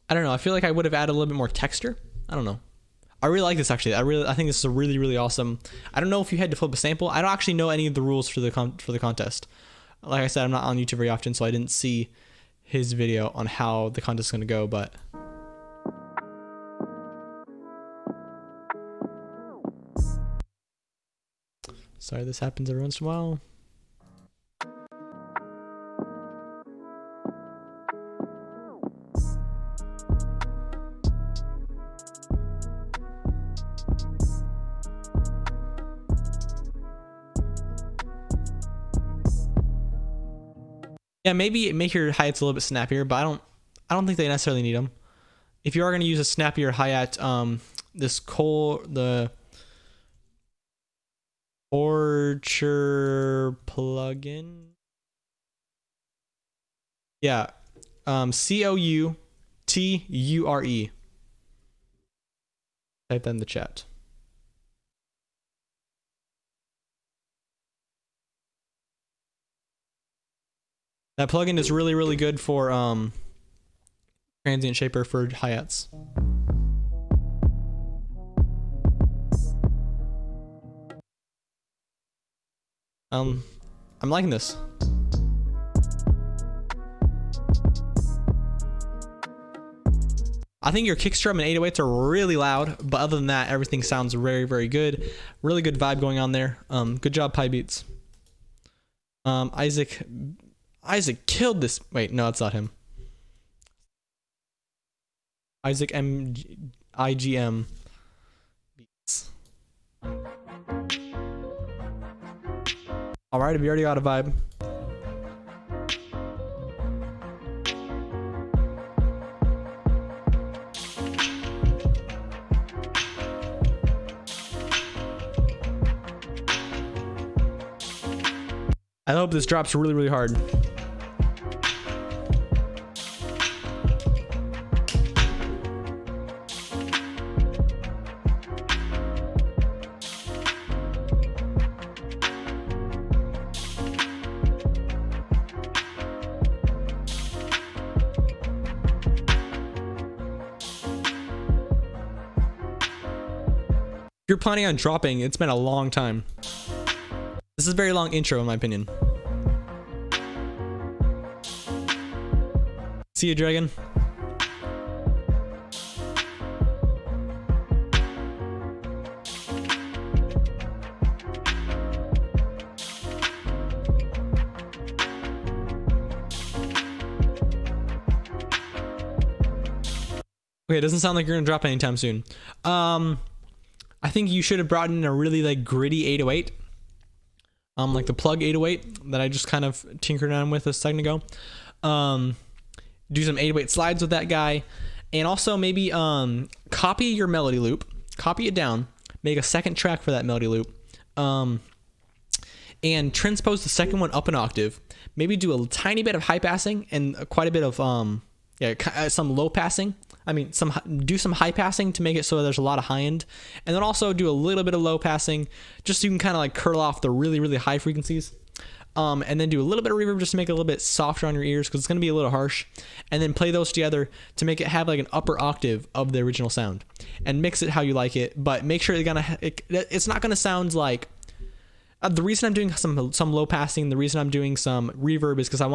don't know, I feel like I would have added a little bit more texture. I don't know. I really like this actually. I think this is a really awesome. I don't know if you had to flip a sample. I don't actually know any of the rules for the contest. Like I said, I'm not on YouTube very often, so I didn't see his video on how the contest is going to go, but sorry, this happens every once in a while. Yeah, maybe make your hi-hats a little bit snappier, but I don't think they necessarily need them. If you are going to use a snappier hi-hat, the Orture plugin. Yeah. Couture. Type that in the chat. That plugin is really good for transient shaper for hi-hats. I'm liking this. I think your kick drum and 808s are really loud, but other than that, everything sounds very good. Really good vibe going on there. Good job, Pie Beats. Isaac killed this. Wait, no, it's not him. Isaac IGM Beats. All right, have you already got a vibe? I hope this drops really hard. If you're planning on dropping, it's been a long time. This is a very long intro in my opinion. See you, Dragon. Okay, it doesn't sound like you're gonna drop anytime soon. I think you should have brought in a really like gritty 808. Like the plug 808 that I just kind of tinkered around with a second ago. Do some 808 slides with that guy, and also maybe copy your melody loop, copy it down, make a second track for that melody loop, and transpose the second one up an octave. Maybe do a tiny bit of high passing and quite a bit of some low passing. I mean, do some high passing to make it so there's a lot of high end, and then also do a little bit of low passing just so you can kind of like curl off the really high frequencies. And then do a little bit of reverb just to make it a little bit softer on your ears because it's going to be a little harsh, and then play those together to make it have like an upper octave of the original sound, and mix it how you like it, but make sure it's not going to sound like the reason I'm doing some low passing, the reason I'm doing some reverb is because I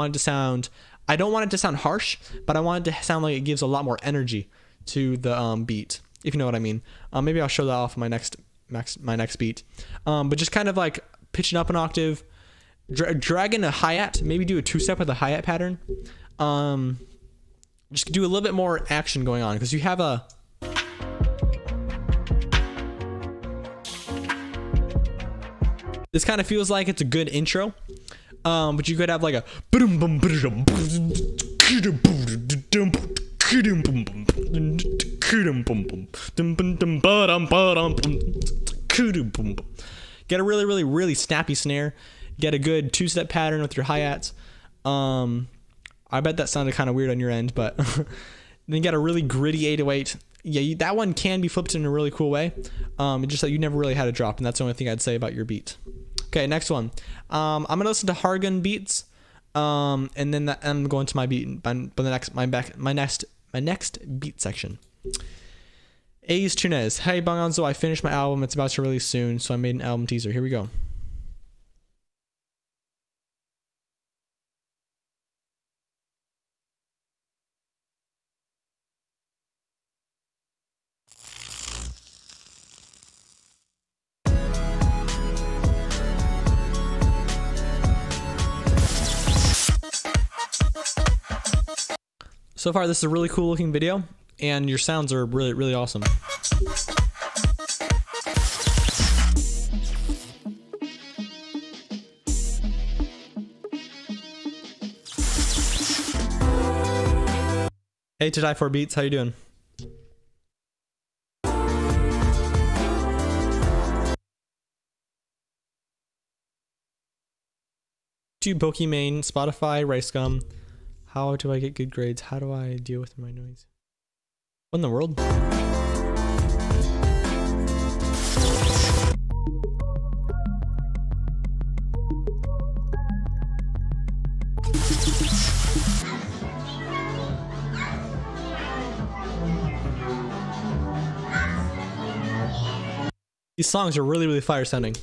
don't want it to sound harsh, but I want it to sound like it gives a lot more energy to the beat, if you know what I mean. Maybe I'll show that off in my next beat, but just kind of like pitching up an octave, drag in a hi-hat, maybe do a two-step with a hi-hat pattern. Just do a little bit more action going on because you have a this kind of feels like it's a good intro, but you could have like a get a really snappy snare, get a good two-step pattern with your hi-hats. I bet that sounded kind of weird on your end, but then get a really gritty 808. Yeah, that one can be flipped in a really cool way. Just that you never really had a drop, and that's the only thing I'd say about your beat. Okay, next one. I'm gonna listen to Hargun beats, and then I'm going to my beat, my next beat section. Ace Tunez. Hey Bongonzo, I finished my album. It's about to release soon, so I made an album teaser. Here we go. So far, this is a really cool looking video, and your sounds are really, really awesome. Hey, to die for beats, how you doing? YouTube, Pokimane, Spotify, Rice Gum. How do I get good grades? How do I deal with my noise? What in the world? These songs are really, really fire sounding.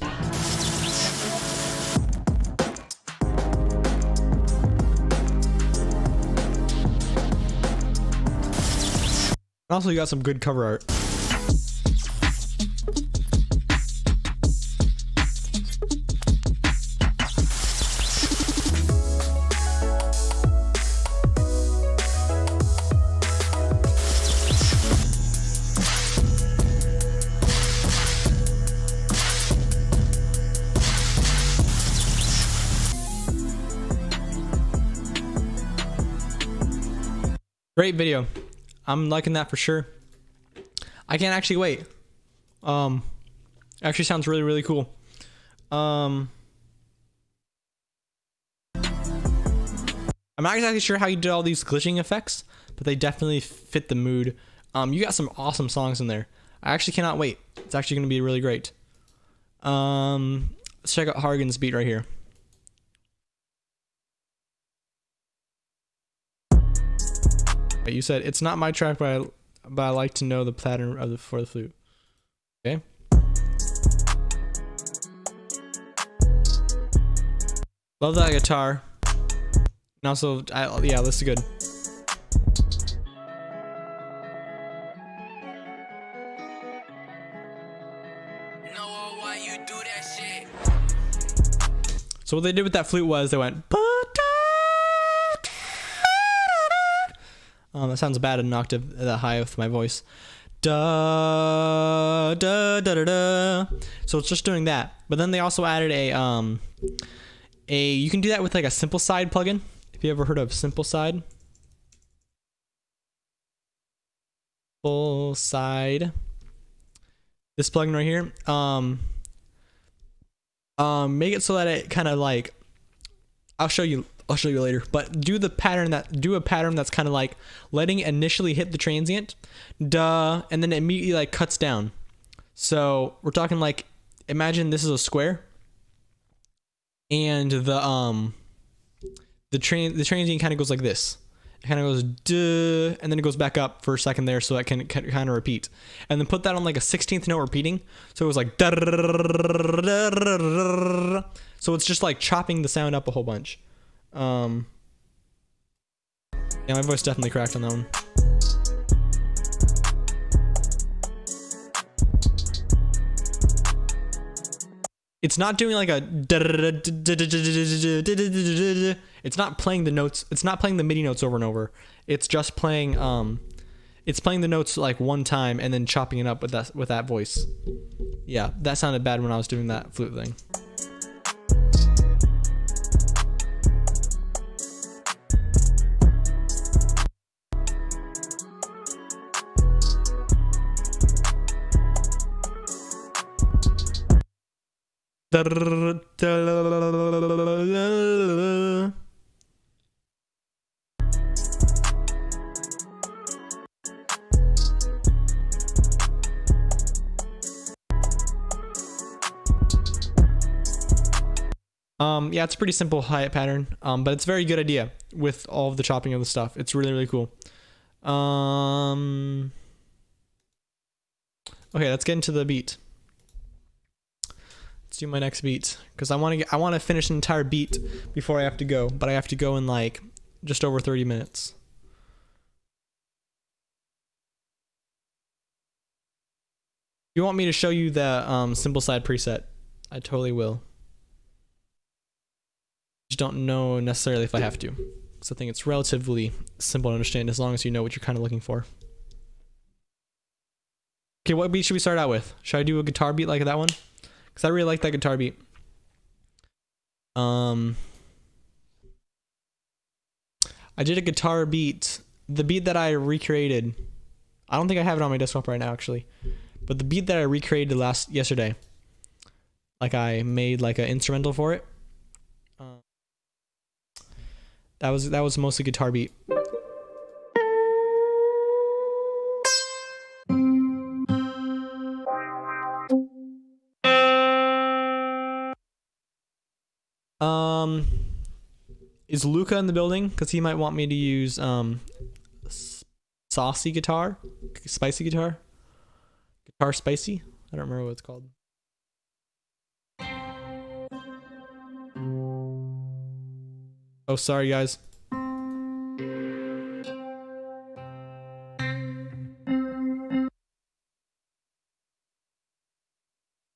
Also, you got some good cover art. Great video. I'm liking that for sure. I can't actually wait. Actually sounds really, really cool. I'm not exactly sure how you did all these glitching effects, but they definitely fit the mood. You got some awesome songs in there. I actually cannot wait. It's actually going to be really great. Let's check out Hargan's beat right here. You said it's not my track, but I like to know the pattern of for the flute. Okay. Love that guitar. And also, yeah, this is good. So what they did with that flute was they went. That sounds bad in an octave that high with my voice. Da da da da da. So it's just doing that. But then they also added a you can do that with like a Simple Side plugin. If you ever heard of Simple Side. Full Side. This plugin right here. Make it so that it kind of like I'll show you later, but do a pattern that's kind of like letting it initially hit the transient, duh, and then it immediately like cuts down. So we're talking like, imagine this is a square, and the transient kind of goes like this. It kind of goes duh, and then it goes back up for a second there, so that can kind of repeat, and then put that on like a 16th note repeating, so it was like so it's just like chopping the sound up a whole bunch. Yeah, my voice definitely cracked on that one. It's not doing like a it's not playing the notes, it's not playing the MIDI notes over and over. It's just playing it's playing the notes like one time and then chopping it up with that voice. Yeah, that sounded bad when I was doing that flute thing. Yeah, it's a pretty simple hi-hat pattern, but it's a very good idea with all of the chopping of the stuff. It's really, really cool. Okay, let's get into the beat. Let's do my next beat because I want to finish an entire beat before I have to go, but I have to go in like just over 30 minutes. If you want me to show you the simple side preset, I totally will. Just don't know necessarily if I have to, because I think it's relatively simple to understand as long as you know what you're kind of looking for. Okay, what beat should we start out with? Should I do a guitar beat like that one? Because I really like that guitar beat. I did a guitar beat. The beat that I recreated. I don't think I have it on my desktop right now, actually. But the beat that I recreated yesterday. Like I made like an instrumental for it. That was mostly guitar beat. Is Luca in the building? Because he might want me to use saucy guitar, spicy guitar, guitar spicy. I don't remember what it's called. Oh, sorry guys. Let's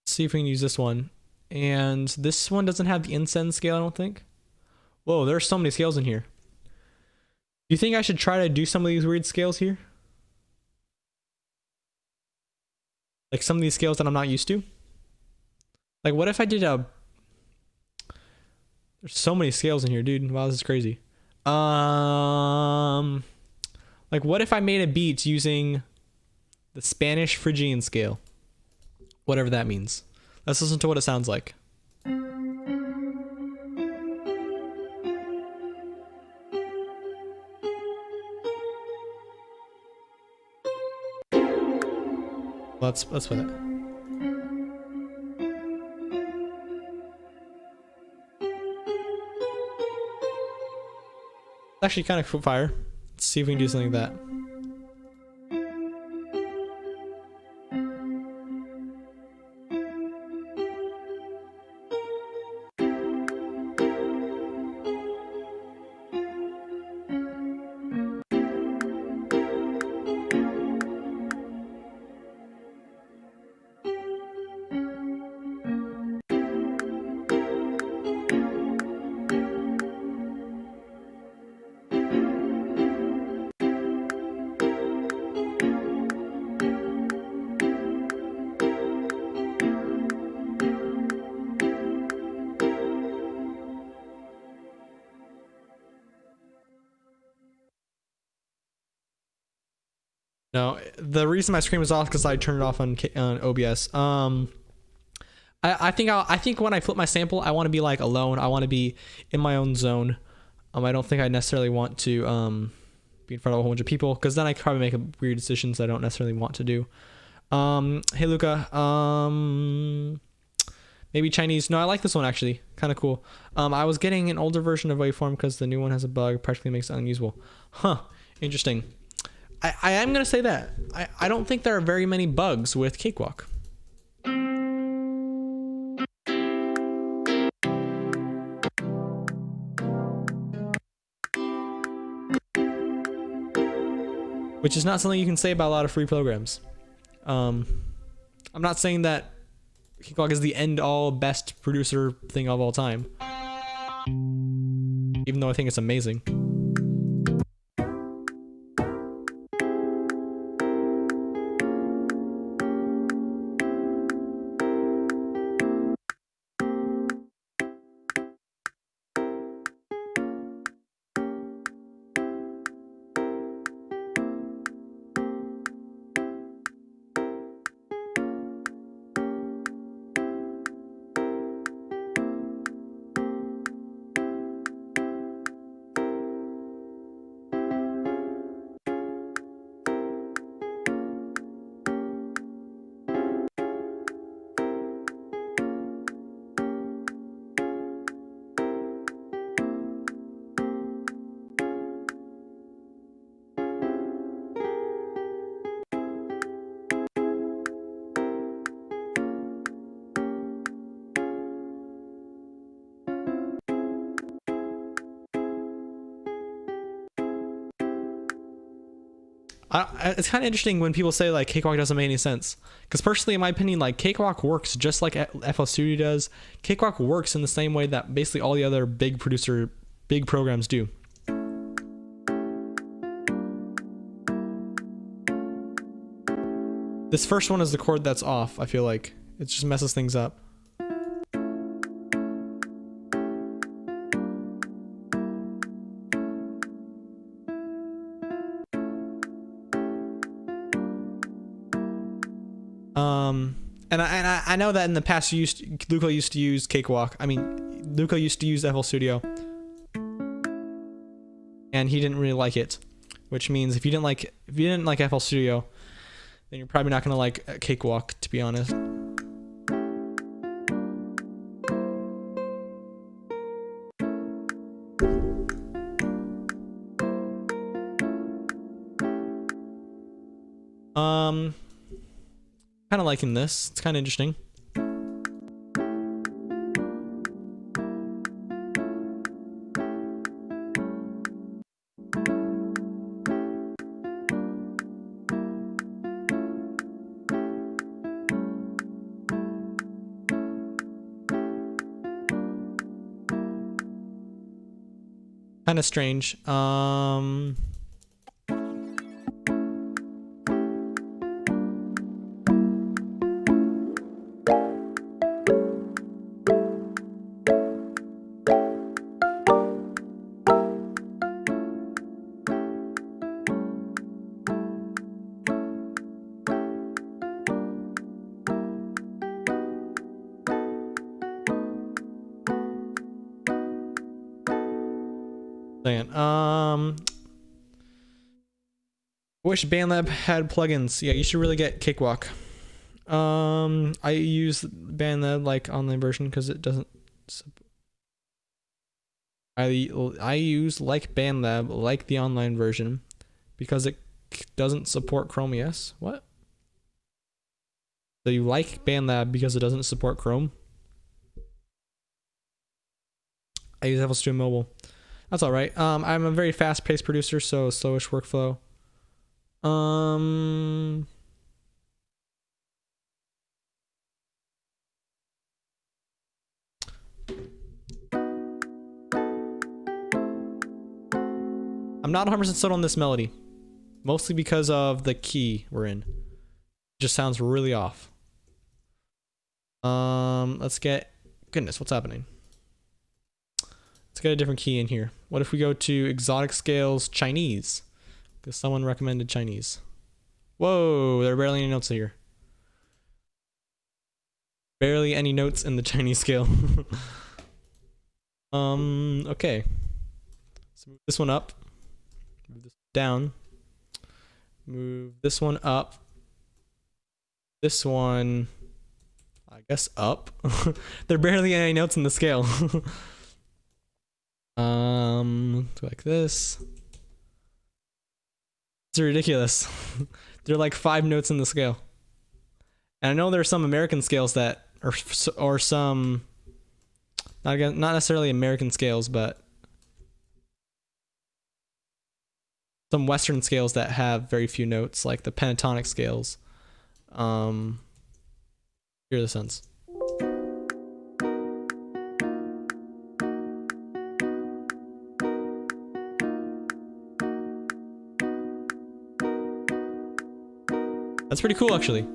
see if we can use this one. And this one doesn't have the incense scale, I don't think. Whoa, there's so many scales in here. Do you think I should try to do some of these weird scales here? Like some of these scales that I'm not used to? Like what if I did a... There's so many scales in here, dude. Wow, this is crazy. Like what if I made a beat using the Spanish Phrygian scale? Whatever that means. Let's listen to what it sounds like. Let's put it. It's actually kind of fire. Let's see if we can do something like that. No, the reason my screen was off because I turned it off on OBS. I think when I flip my sample, I want to be like alone. I want to be in my own zone. I don't think I necessarily want to be in front of a whole bunch of people because then I probably make weird decisions I don't necessarily want to do. Hey Luca. Maybe Chinese. No, I like this one actually. Kind of cool. I was getting an older version of Waveform because the new one has a bug, practically makes it unusable. Huh. Interesting. I am going to say that. I don't think there are very many bugs with Cakewalk. Which is not something you can say about a lot of free programs. I'm not saying that Cakewalk is the end-all best producer thing of all time. Even though I think it's amazing. It's kind of interesting when people say like Cakewalk doesn't make any sense. Because personally, in my opinion, like Cakewalk works just like FL Studio does. Cakewalk works in the same way that basically all the other big programs do. This first one is the chord that's off, I feel like. It just messes things up. And I know that in the past Luca used to use Cakewalk. I mean, Luca used to use FL Studio, and he didn't really like it. Which means if you didn't like FL Studio, then you're probably not gonna like Cakewalk, to be honest. Kind of liking this. It's kind of interesting. Kind of strange. Wish Bandlab had plugins. Yeah, you should really get Cakewalk. I use Bandlab like online version because it doesn't. I use like Bandlab like the online version because it doesn't support Chrome OS. What? So you like Bandlab because it doesn't support Chrome? I use FL Studio Mobile. That's all right. I'm a very fast-paced producer, so slowish workflow. I'm not 100% sold on this melody, mostly because of the key we're in. It just sounds really off. Let's get, goodness, what's happening? Let's get a different key in here. What if we go to exotic scales Chinese? Because someone recommended Chinese. Whoa, there are barely any notes here. Barely any notes in the Chinese scale. Okay. Let's move this one up. Move this down. Move this one up. This one, I guess up. There are barely any notes in the scale. Like this. It's ridiculous. There are like 5 notes in the scale. And I know there are some American scales that or some not necessarily American scales, but some Western scales that have very few notes, like the pentatonic scales. Here are the sense. That's pretty cool, actually.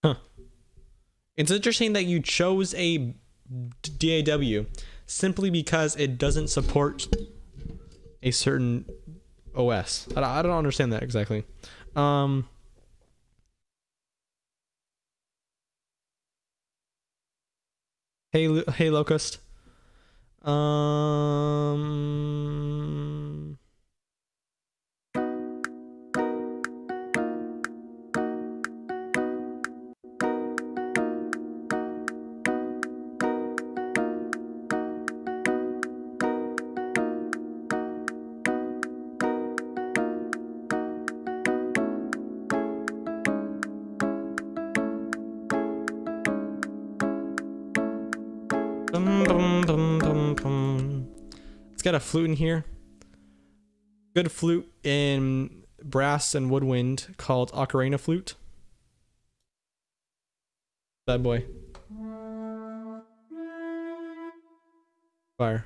Huh. It's interesting that you chose a DAW simply because it doesn't support a certain OS. I don't understand that exactly. Hey Locust. Let's get a flute in here. Good flute in brass and woodwind called ocarina flute. Bad boy. Fire.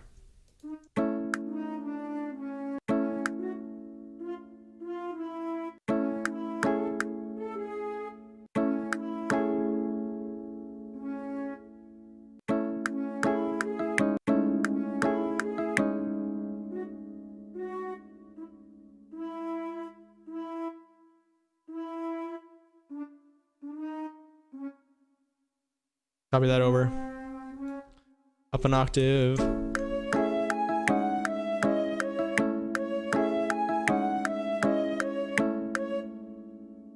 Copy that over. Up an octave.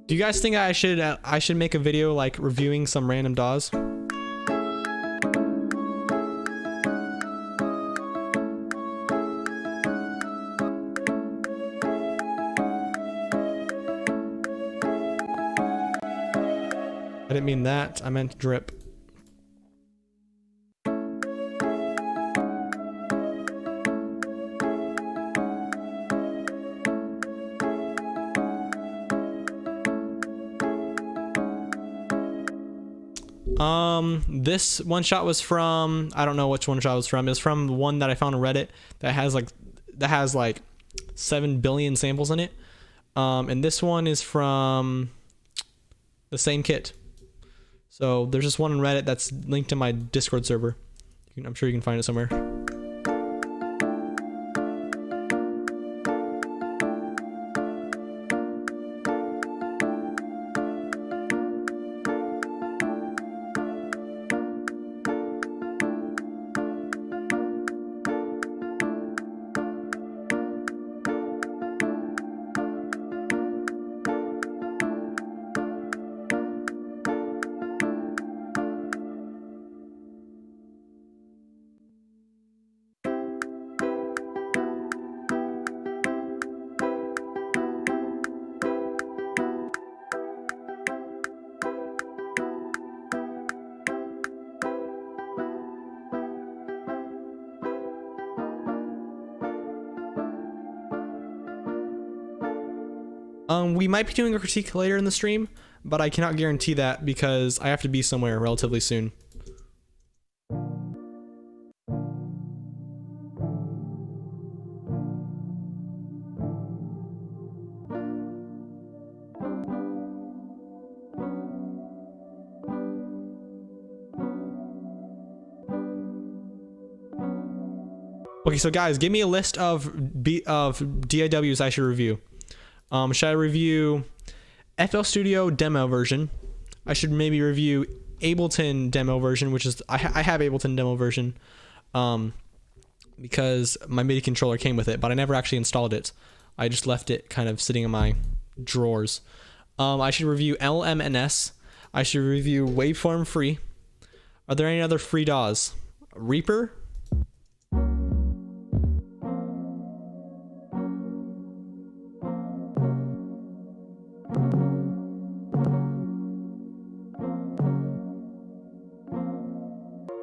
Do you guys think I should make a video like reviewing some random DAWs? I didn't mean that. I meant drip. This one shot was from, I don't know which one shot was from. It was from the one that I found on Reddit that has like 7 billion samples in it. And this one is from the same kit. So there's just one on Reddit that's linked to my Discord server. I'm sure you can find it somewhere. We might be doing a critique later in the stream, but I cannot guarantee that because I have to be somewhere relatively soon. Okay, so guys, give me a list of DAWs I should review. Should I review FL Studio demo version? I should maybe review Ableton demo version, which is I have Ableton demo version, because my MIDI controller came with it, but I never actually installed it. I just left it kind of sitting in my drawers. I should review LMNS. I should review Waveform Free. Are there any other free DAWs? Reaper.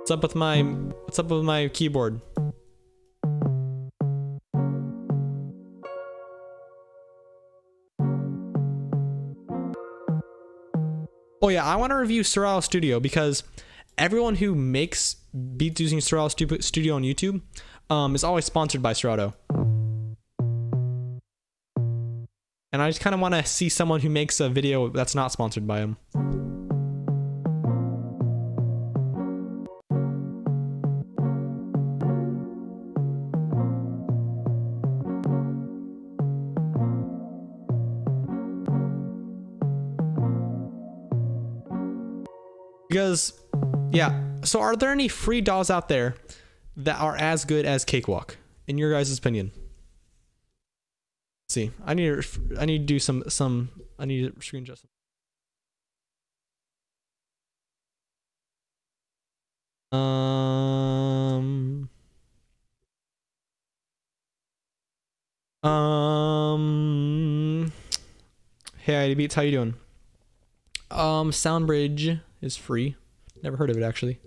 What's up with my keyboard? Oh yeah, I want to review Serato Studio because everyone who makes beats using Serato Studio on YouTube is always sponsored by Serato. And I just kind of want to see someone who makes a video that's not sponsored by them. Because, yeah, so are there any free DAWs out there that are as good as Cakewalk, in your guys' opinion? Let's see, I need to do I need to screen adjust. Hey ID Beats, how you doing? Soundbridge is free. Never heard of it actually.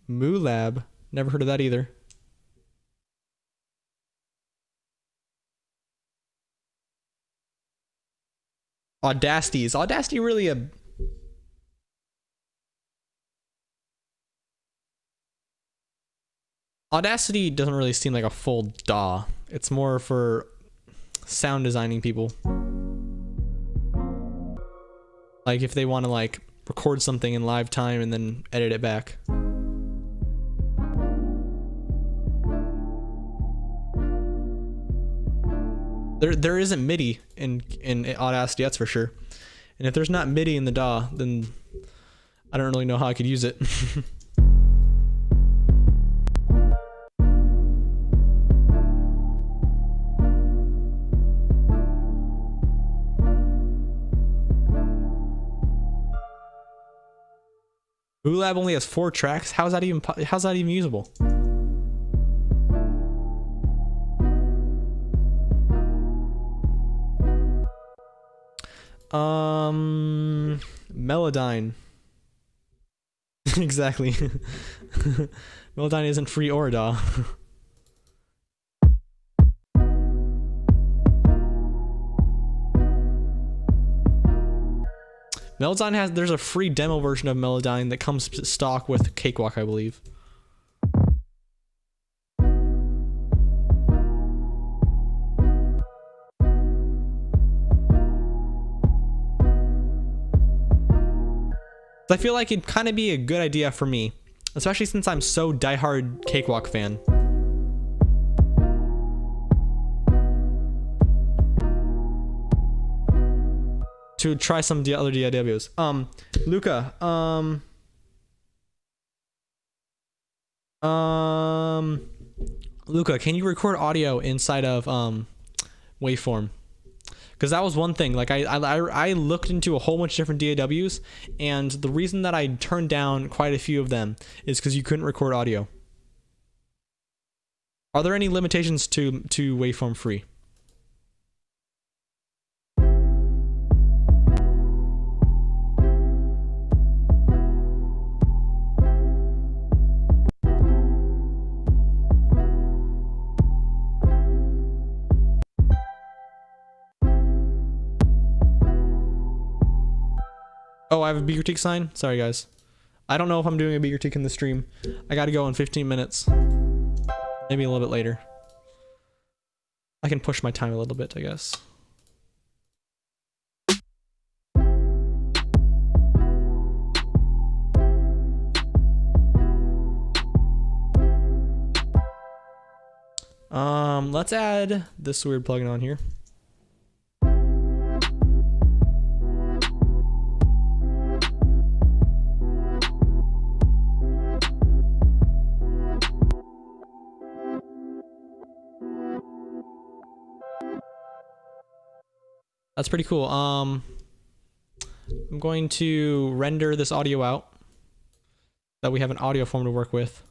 Moolab. Never heard of that either. Audacity. Is Audacity really a... Audacity doesn't really seem like a full DAW. It's more for sound designing people. Like if they want to like record something in live time and then edit it back. There isn't MIDI in Audacity, that's for sure. And if there's not MIDI in the DAW, then I don't really know how I could use it. Moolab only has 4 tracks. How's that even usable? Melodyne. Exactly. Melodyne isn't free or DAW. Melodyne there's a free demo version of Melodyne that comes stock with Cakewalk, I believe. I feel like it'd kind of be a good idea for me, especially since I'm so diehard Cakewalk fan. To try some other DAWs. Luca, Luca, can you record audio inside of Waveform? Because that was one thing. Like I looked into a whole bunch of different DAWs, and the reason that I turned down quite a few of them is because you couldn't record audio. Are there any limitations to Waveform Free? Oh, I have a big critique sign? Sorry, guys. I don't know if I'm doing a big critique in the stream. I gotta go in 15 minutes. Maybe a little bit later. I can push my time a little bit, I guess. Let's add this weird plugin on here. That's pretty cool. I'm going to render this audio out so that we have an audio form to work with.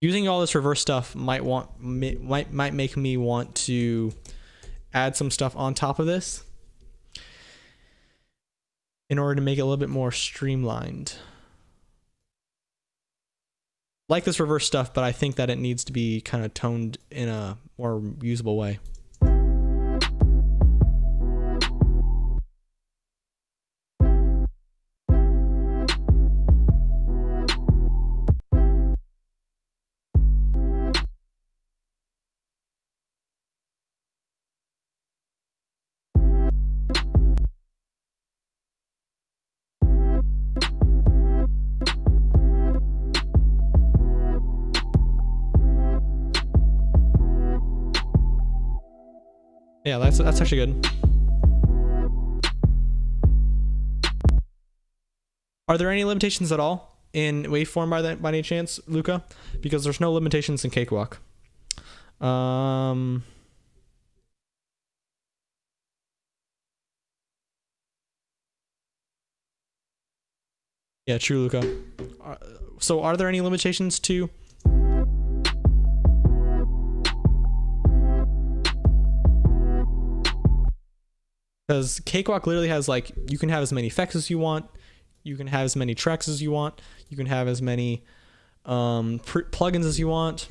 Using all this reverse stuff might make me want to add some stuff on top of this in order to make it a little bit more streamlined. Like this reverse stuff, but I think that it needs to be kind of toned in a more usable way. Yeah, that's actually good. Are there any limitations at all in Waveform by any chance, Luca? Because there's no limitations in Cakewalk. Yeah, true, Luca. So are there any limitations to... Because Cakewalk literally has, like, you can have as many effects as you want. You can have as many tracks as you want. You can have as many plugins as you want.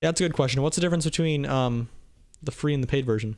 Yeah, that's a good question. What's the difference between the free and the paid version?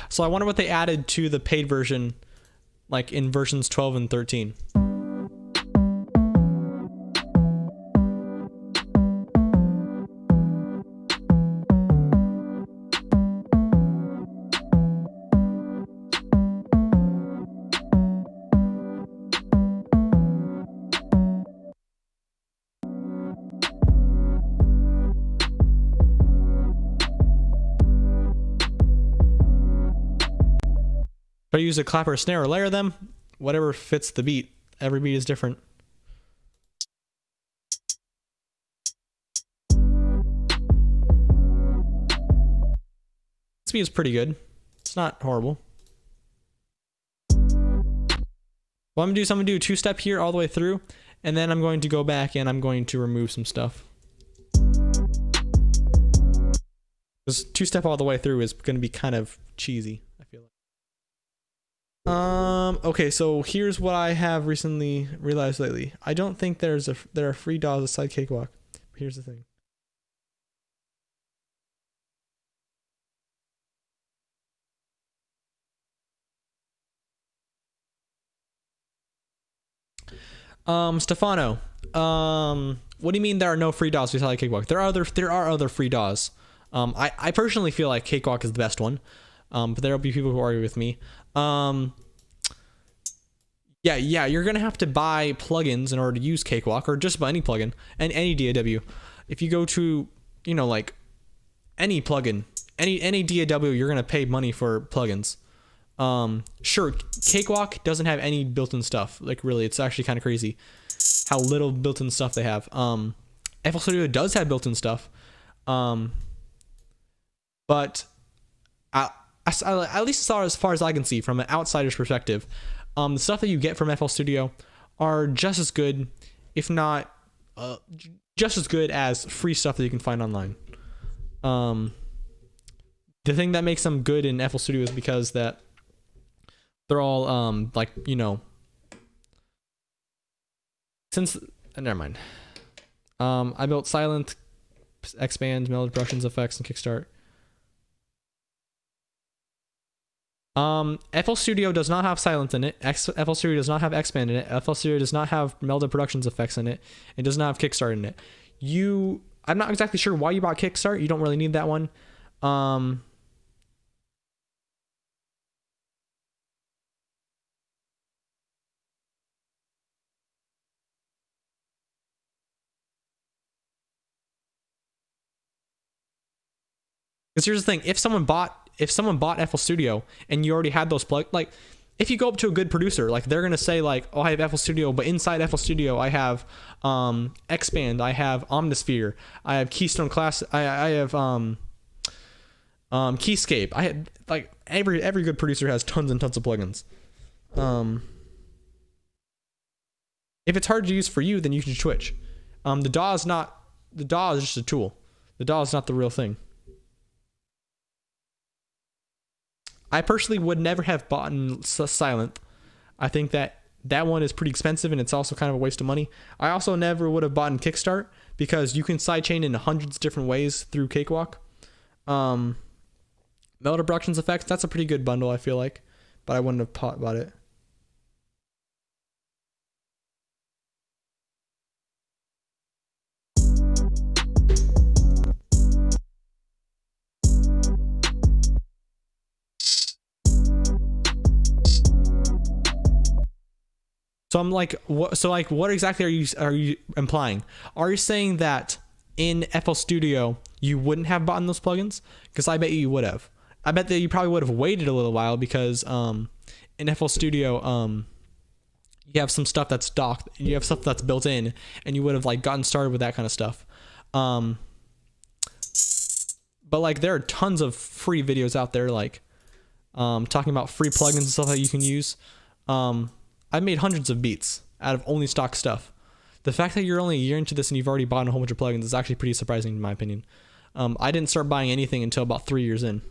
So I wonder what they added to the paid version, like in versions 12 and 13. If I use a clap or a snare or layer them, whatever fits the beat. Every beat is different. This beat is pretty good. It's not horrible. Well, I'm gonna do two-step here all the way through, and then I'm going to go back and I'm going to remove some stuff. Because two-step all the way through is going to be kind of cheesy, I feel like. Okay, so here's what I have recently realized lately. I don't think there are free DAWs aside Cakewalk. Here's the thing. Stefano, what do you mean there are no free DAWs besides Cakewalk? There are other free DAWs. I personally feel like Cakewalk is the best one. But there'll be people who argue with me. Yeah, you're gonna have to buy plugins in order to use Cakewalk, or just about any plugin and any DAW. If you go to, you know, like any plugin, any DAW, you're gonna pay money for plugins. Sure, Cakewalk doesn't have any built-in stuff. Like, really, it's actually kind of crazy how little built-in stuff they have. FL Studio does have built-in stuff, but at least as far as I can see from an outsider's perspective, the stuff that you get from FL Studio are just as good, if not just as good as free stuff that you can find online. The thing that makes them good in FL Studio is because that they're all like, you know, since never mind. I built Silent, Expand, Melody Productions, Effects, and Kickstart. FL Studio does not have Silent in it. FL Studio does not have Expand in it. FL Studio does not have Melda Productions effects in it. It does not have Kickstart in it. I'm not exactly sure why you bought Kickstart. You don't really need that one. Because here's the thing: if someone bought FL Studio and you already had those like, if you go up to a good producer, like, they're gonna say like, oh, I have FL Studio, but inside FL Studio I have Expand, I have Omnisphere, I have Keystone Class, I have Keyscape. I had, like, every good producer has tons and tons of plugins. If it's hard to use for you, then you can switch. The DAW is just a tool. The DAW is not the real thing. I personally would never have bought Silent. I think that that one is pretty expensive and it's also kind of a waste of money. I also never would have bought in Kickstart because you can sidechain in hundreds of different ways through Cakewalk. Melta Productions Effects, that's a pretty good bundle, I feel like, but I wouldn't have bought it. So I'm like, what? So like, what exactly are you implying? Are you saying that in FL Studio you wouldn't have bought those plugins? Because I bet you would have. I bet that you probably would have waited a little while because in FL Studio you have some stuff that's docked, you have stuff that's built in, and you would have like gotten started with that kind of stuff. But like there are tons of free videos out there, like talking about free plugins and stuff that you can use. I've made hundreds of beats out of only stock stuff. The fact that you're only a year into this and you've already bought a whole bunch of plugins is actually pretty surprising in my opinion. I didn't start buying anything until about 3 years in.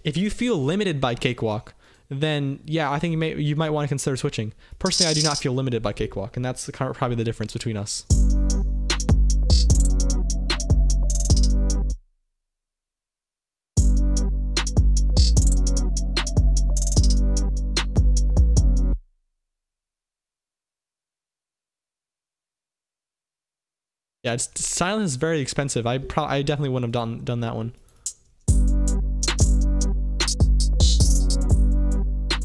If you feel limited by Cakewalk, then yeah, I think you might want to consider switching. Personally, I do not feel limited by Cakewalk, and that's probably the difference between us. Yeah, silence is very expensive. I definitely wouldn't have done that one.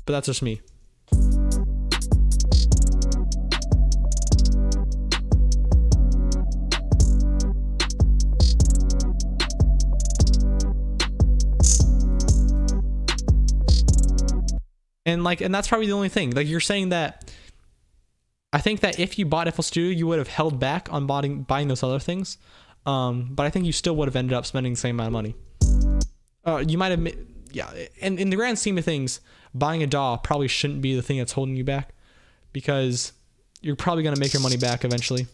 But that's just me. And that's probably the only thing. Like you're saying that I think that if you bought FL Studio, you would have held back on buying those other things. But I think you still would have ended up spending the same amount of money. You might have, yeah. And in the grand scheme of things, buying a DAW probably shouldn't be the thing that's holding you back, because you're probably going to make your money back eventually.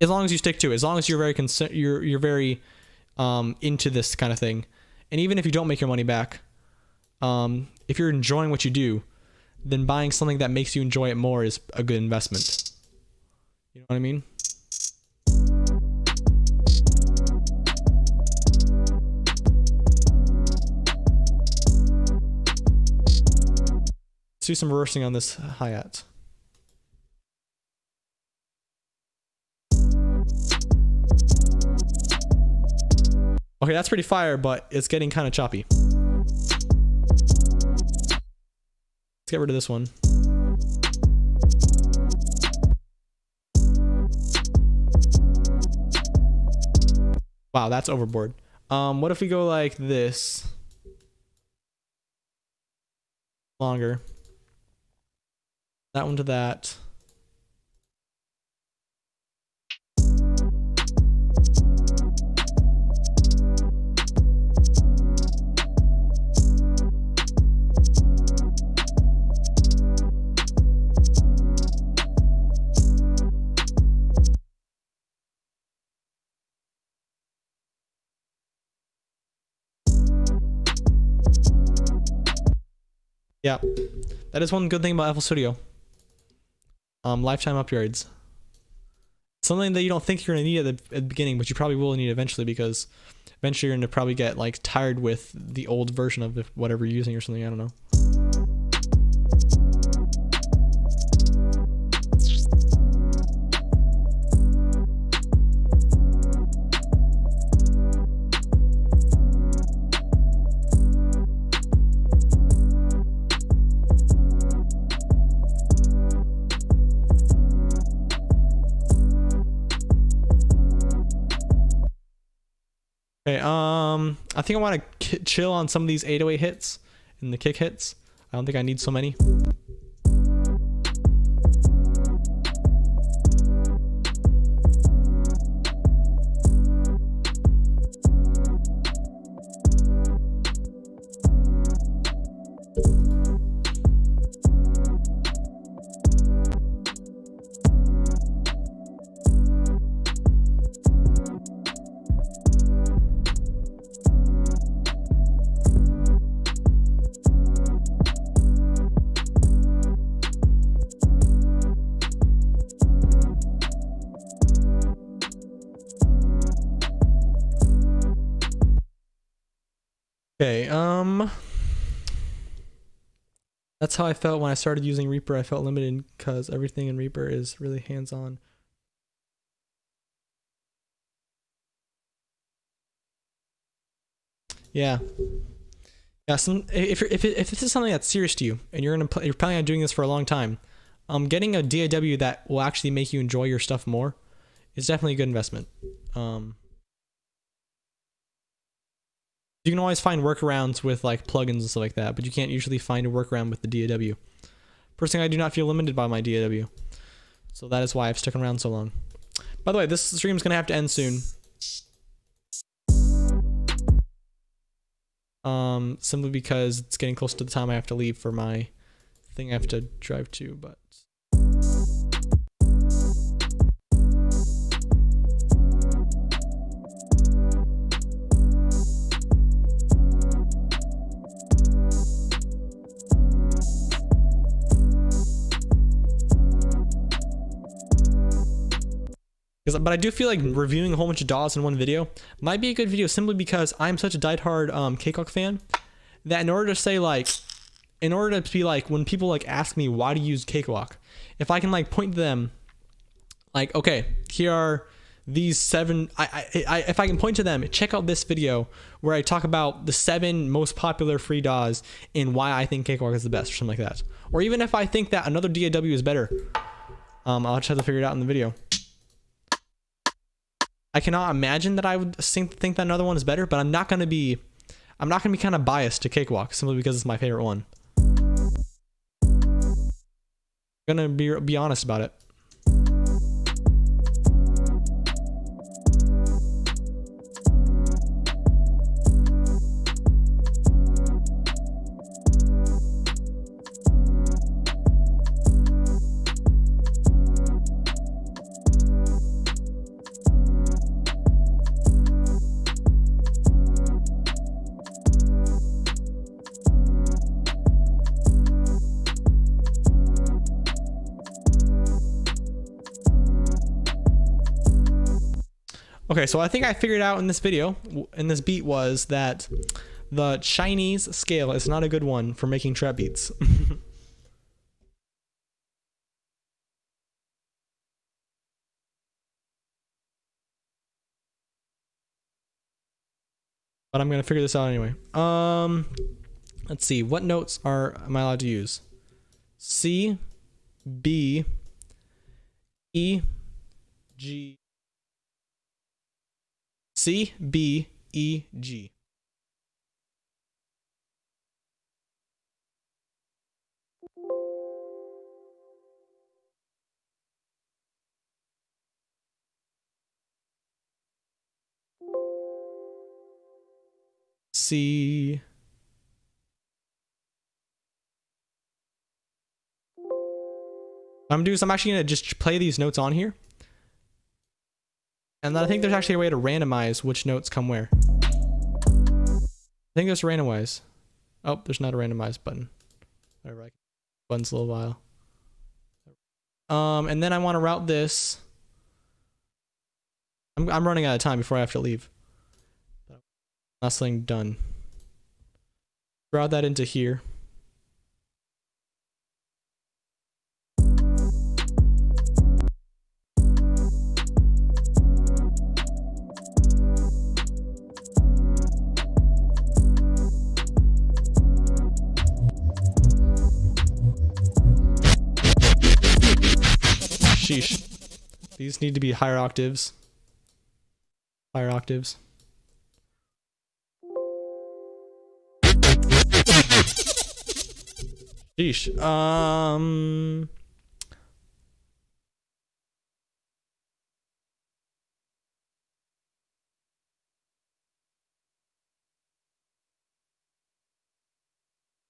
As long as you stick to it, as long as you're very into this kind of thing. And even if you don't make your money back, if you're enjoying what you do, then buying something that makes you enjoy it more is a good investment. You know what I mean? Let's do some reversing on this hi-hat. Okay, that's pretty fire, but it's getting kind of choppy. Let's get rid of this one. Wow, that's overboard. What if we go like this? Longer. That one to that. Yeah, that is one good thing about FL Studio. Lifetime upgrades. Something that you don't think you're gonna need at the beginning, but you probably will need eventually, because eventually you're gonna probably get like tired with the old version of whatever you're using or something. I don't know. I think I want to chill on some of these 808 hits and the kick hits. I don't think I need so many. Okay, that's how I felt when I started using Reaper. I felt limited because everything in Reaper is really hands-on. Yeah. Yeah, if this is something that's serious to you and you're planning on doing this for a long time, getting a DAW that will actually make you enjoy your stuff more is definitely a good investment. You can always find workarounds with like plugins and stuff like that, but you can't usually find a workaround with the DAW. Personally, I do not feel limited by my DAW, so that is why I've stuck around so long. By the way, this stream is gonna have to end soon. Simply because it's getting close to the time I have to leave for my thing I have to drive to, but. But I do feel like reviewing a whole bunch of DAWs in one video might be a good video simply because I'm such a diehard Cakewalk fan that in order to be like, when people like ask me why do you use Cakewalk, if I can like point to them like, okay, here are these 7, if I can point to them, check out this video where I talk about the 7 most popular free DAWs and why I think Cakewalk is the best or something like that. Or even if I think that another DAW is better, I'll just have to figure it out in the video. I cannot imagine that I would think that another one is better, but I'm not gonna be kind of biased to Cakewalk simply because it's my favorite one. I'm gonna be honest about it. Okay, so I think I figured out in this video, in this beat, was that the Chinese scale is not a good one for making trap beats. But I'm gonna figure this out anyway. Let's see, what notes am I allowed to use? C, B, E, G. C, B, E, G. C. I'm actually gonna just play these notes on here. And then I think there's actually a way to randomize which notes come where. I think there's randomize. Oh, there's not a randomize button. Whatever, button's a little while. And then I want to route this. I'm running out of time before I have to leave. Last thing done. Route that into here. Sheesh. These need to be higher octaves. Higher octaves. Sheesh.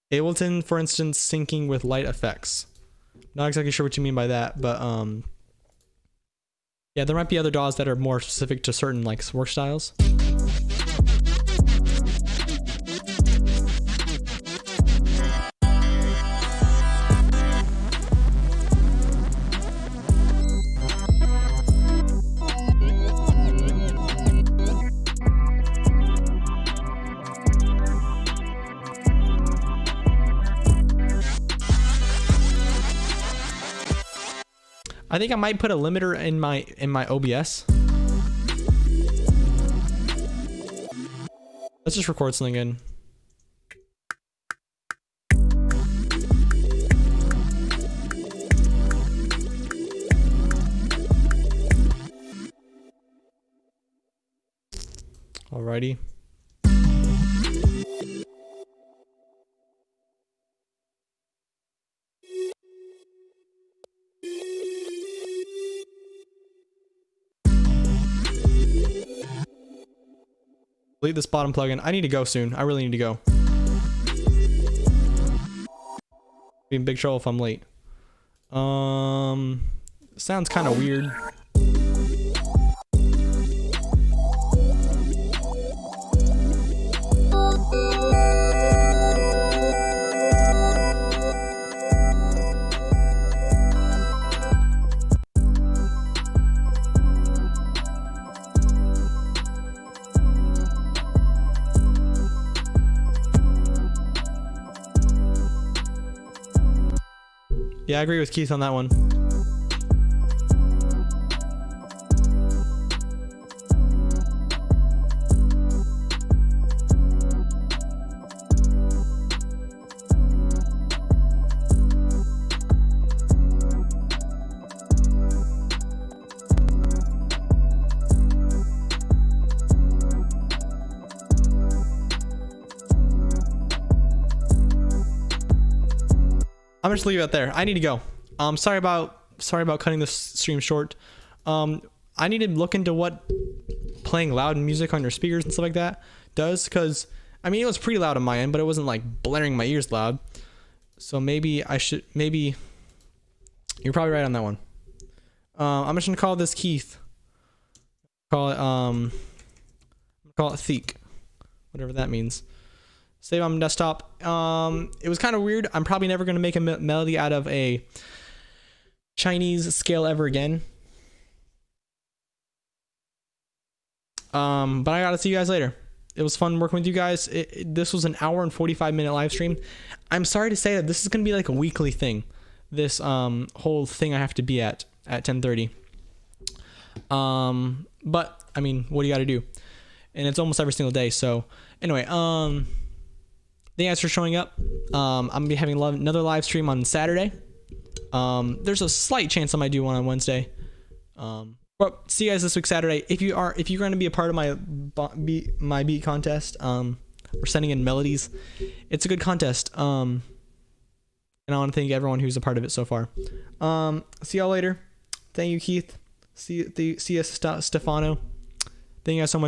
Ableton, for instance, syncing with light effects. Not exactly sure what you mean by that, but yeah, there might be other DAWs that are more specific to certain like work styles. I think I might put a limiter in my OBS. Let's just record something in. Alrighty. Delete this bottom plugin. I need to go soon. I really need to go. Be in big trouble if I'm late. Sounds kind of weird. Yeah, I agree with Keith on that one. I'm just leave it there. I need to go. Sorry about cutting this stream short. I need to look into what playing loud music on your speakers and stuff like that does, because I mean it was pretty loud on my end, but it wasn't like blaring my ears loud. So maybe maybe you're probably right on that one. I'm just gonna call this Keith. Call it Theek, whatever that means. Save on desktop. It was kind of weird. I'm probably never going to make a melody out of a Chinese scale ever again. But I gotta see you guys later. It was fun working with you guys. This was an hour and 45-minute live stream. I'm sorry to say that this is going to be like a weekly thing. This whole thing I have to be at 10:30. But I mean, what do you got to do? And it's almost every single day. So anyway, thank you guys for showing up. I'm gonna be having another live stream on Saturday. There's a slight chance I might do one on Wednesday. But see you guys this week Saturday. If you're going to be a part of my beat contest, we're sending in melodies. It's a good contest. And I want to thank everyone who's a part of it so far. See y'all later. Thank you, Keith. See you, Stefano. Thank you guys so much.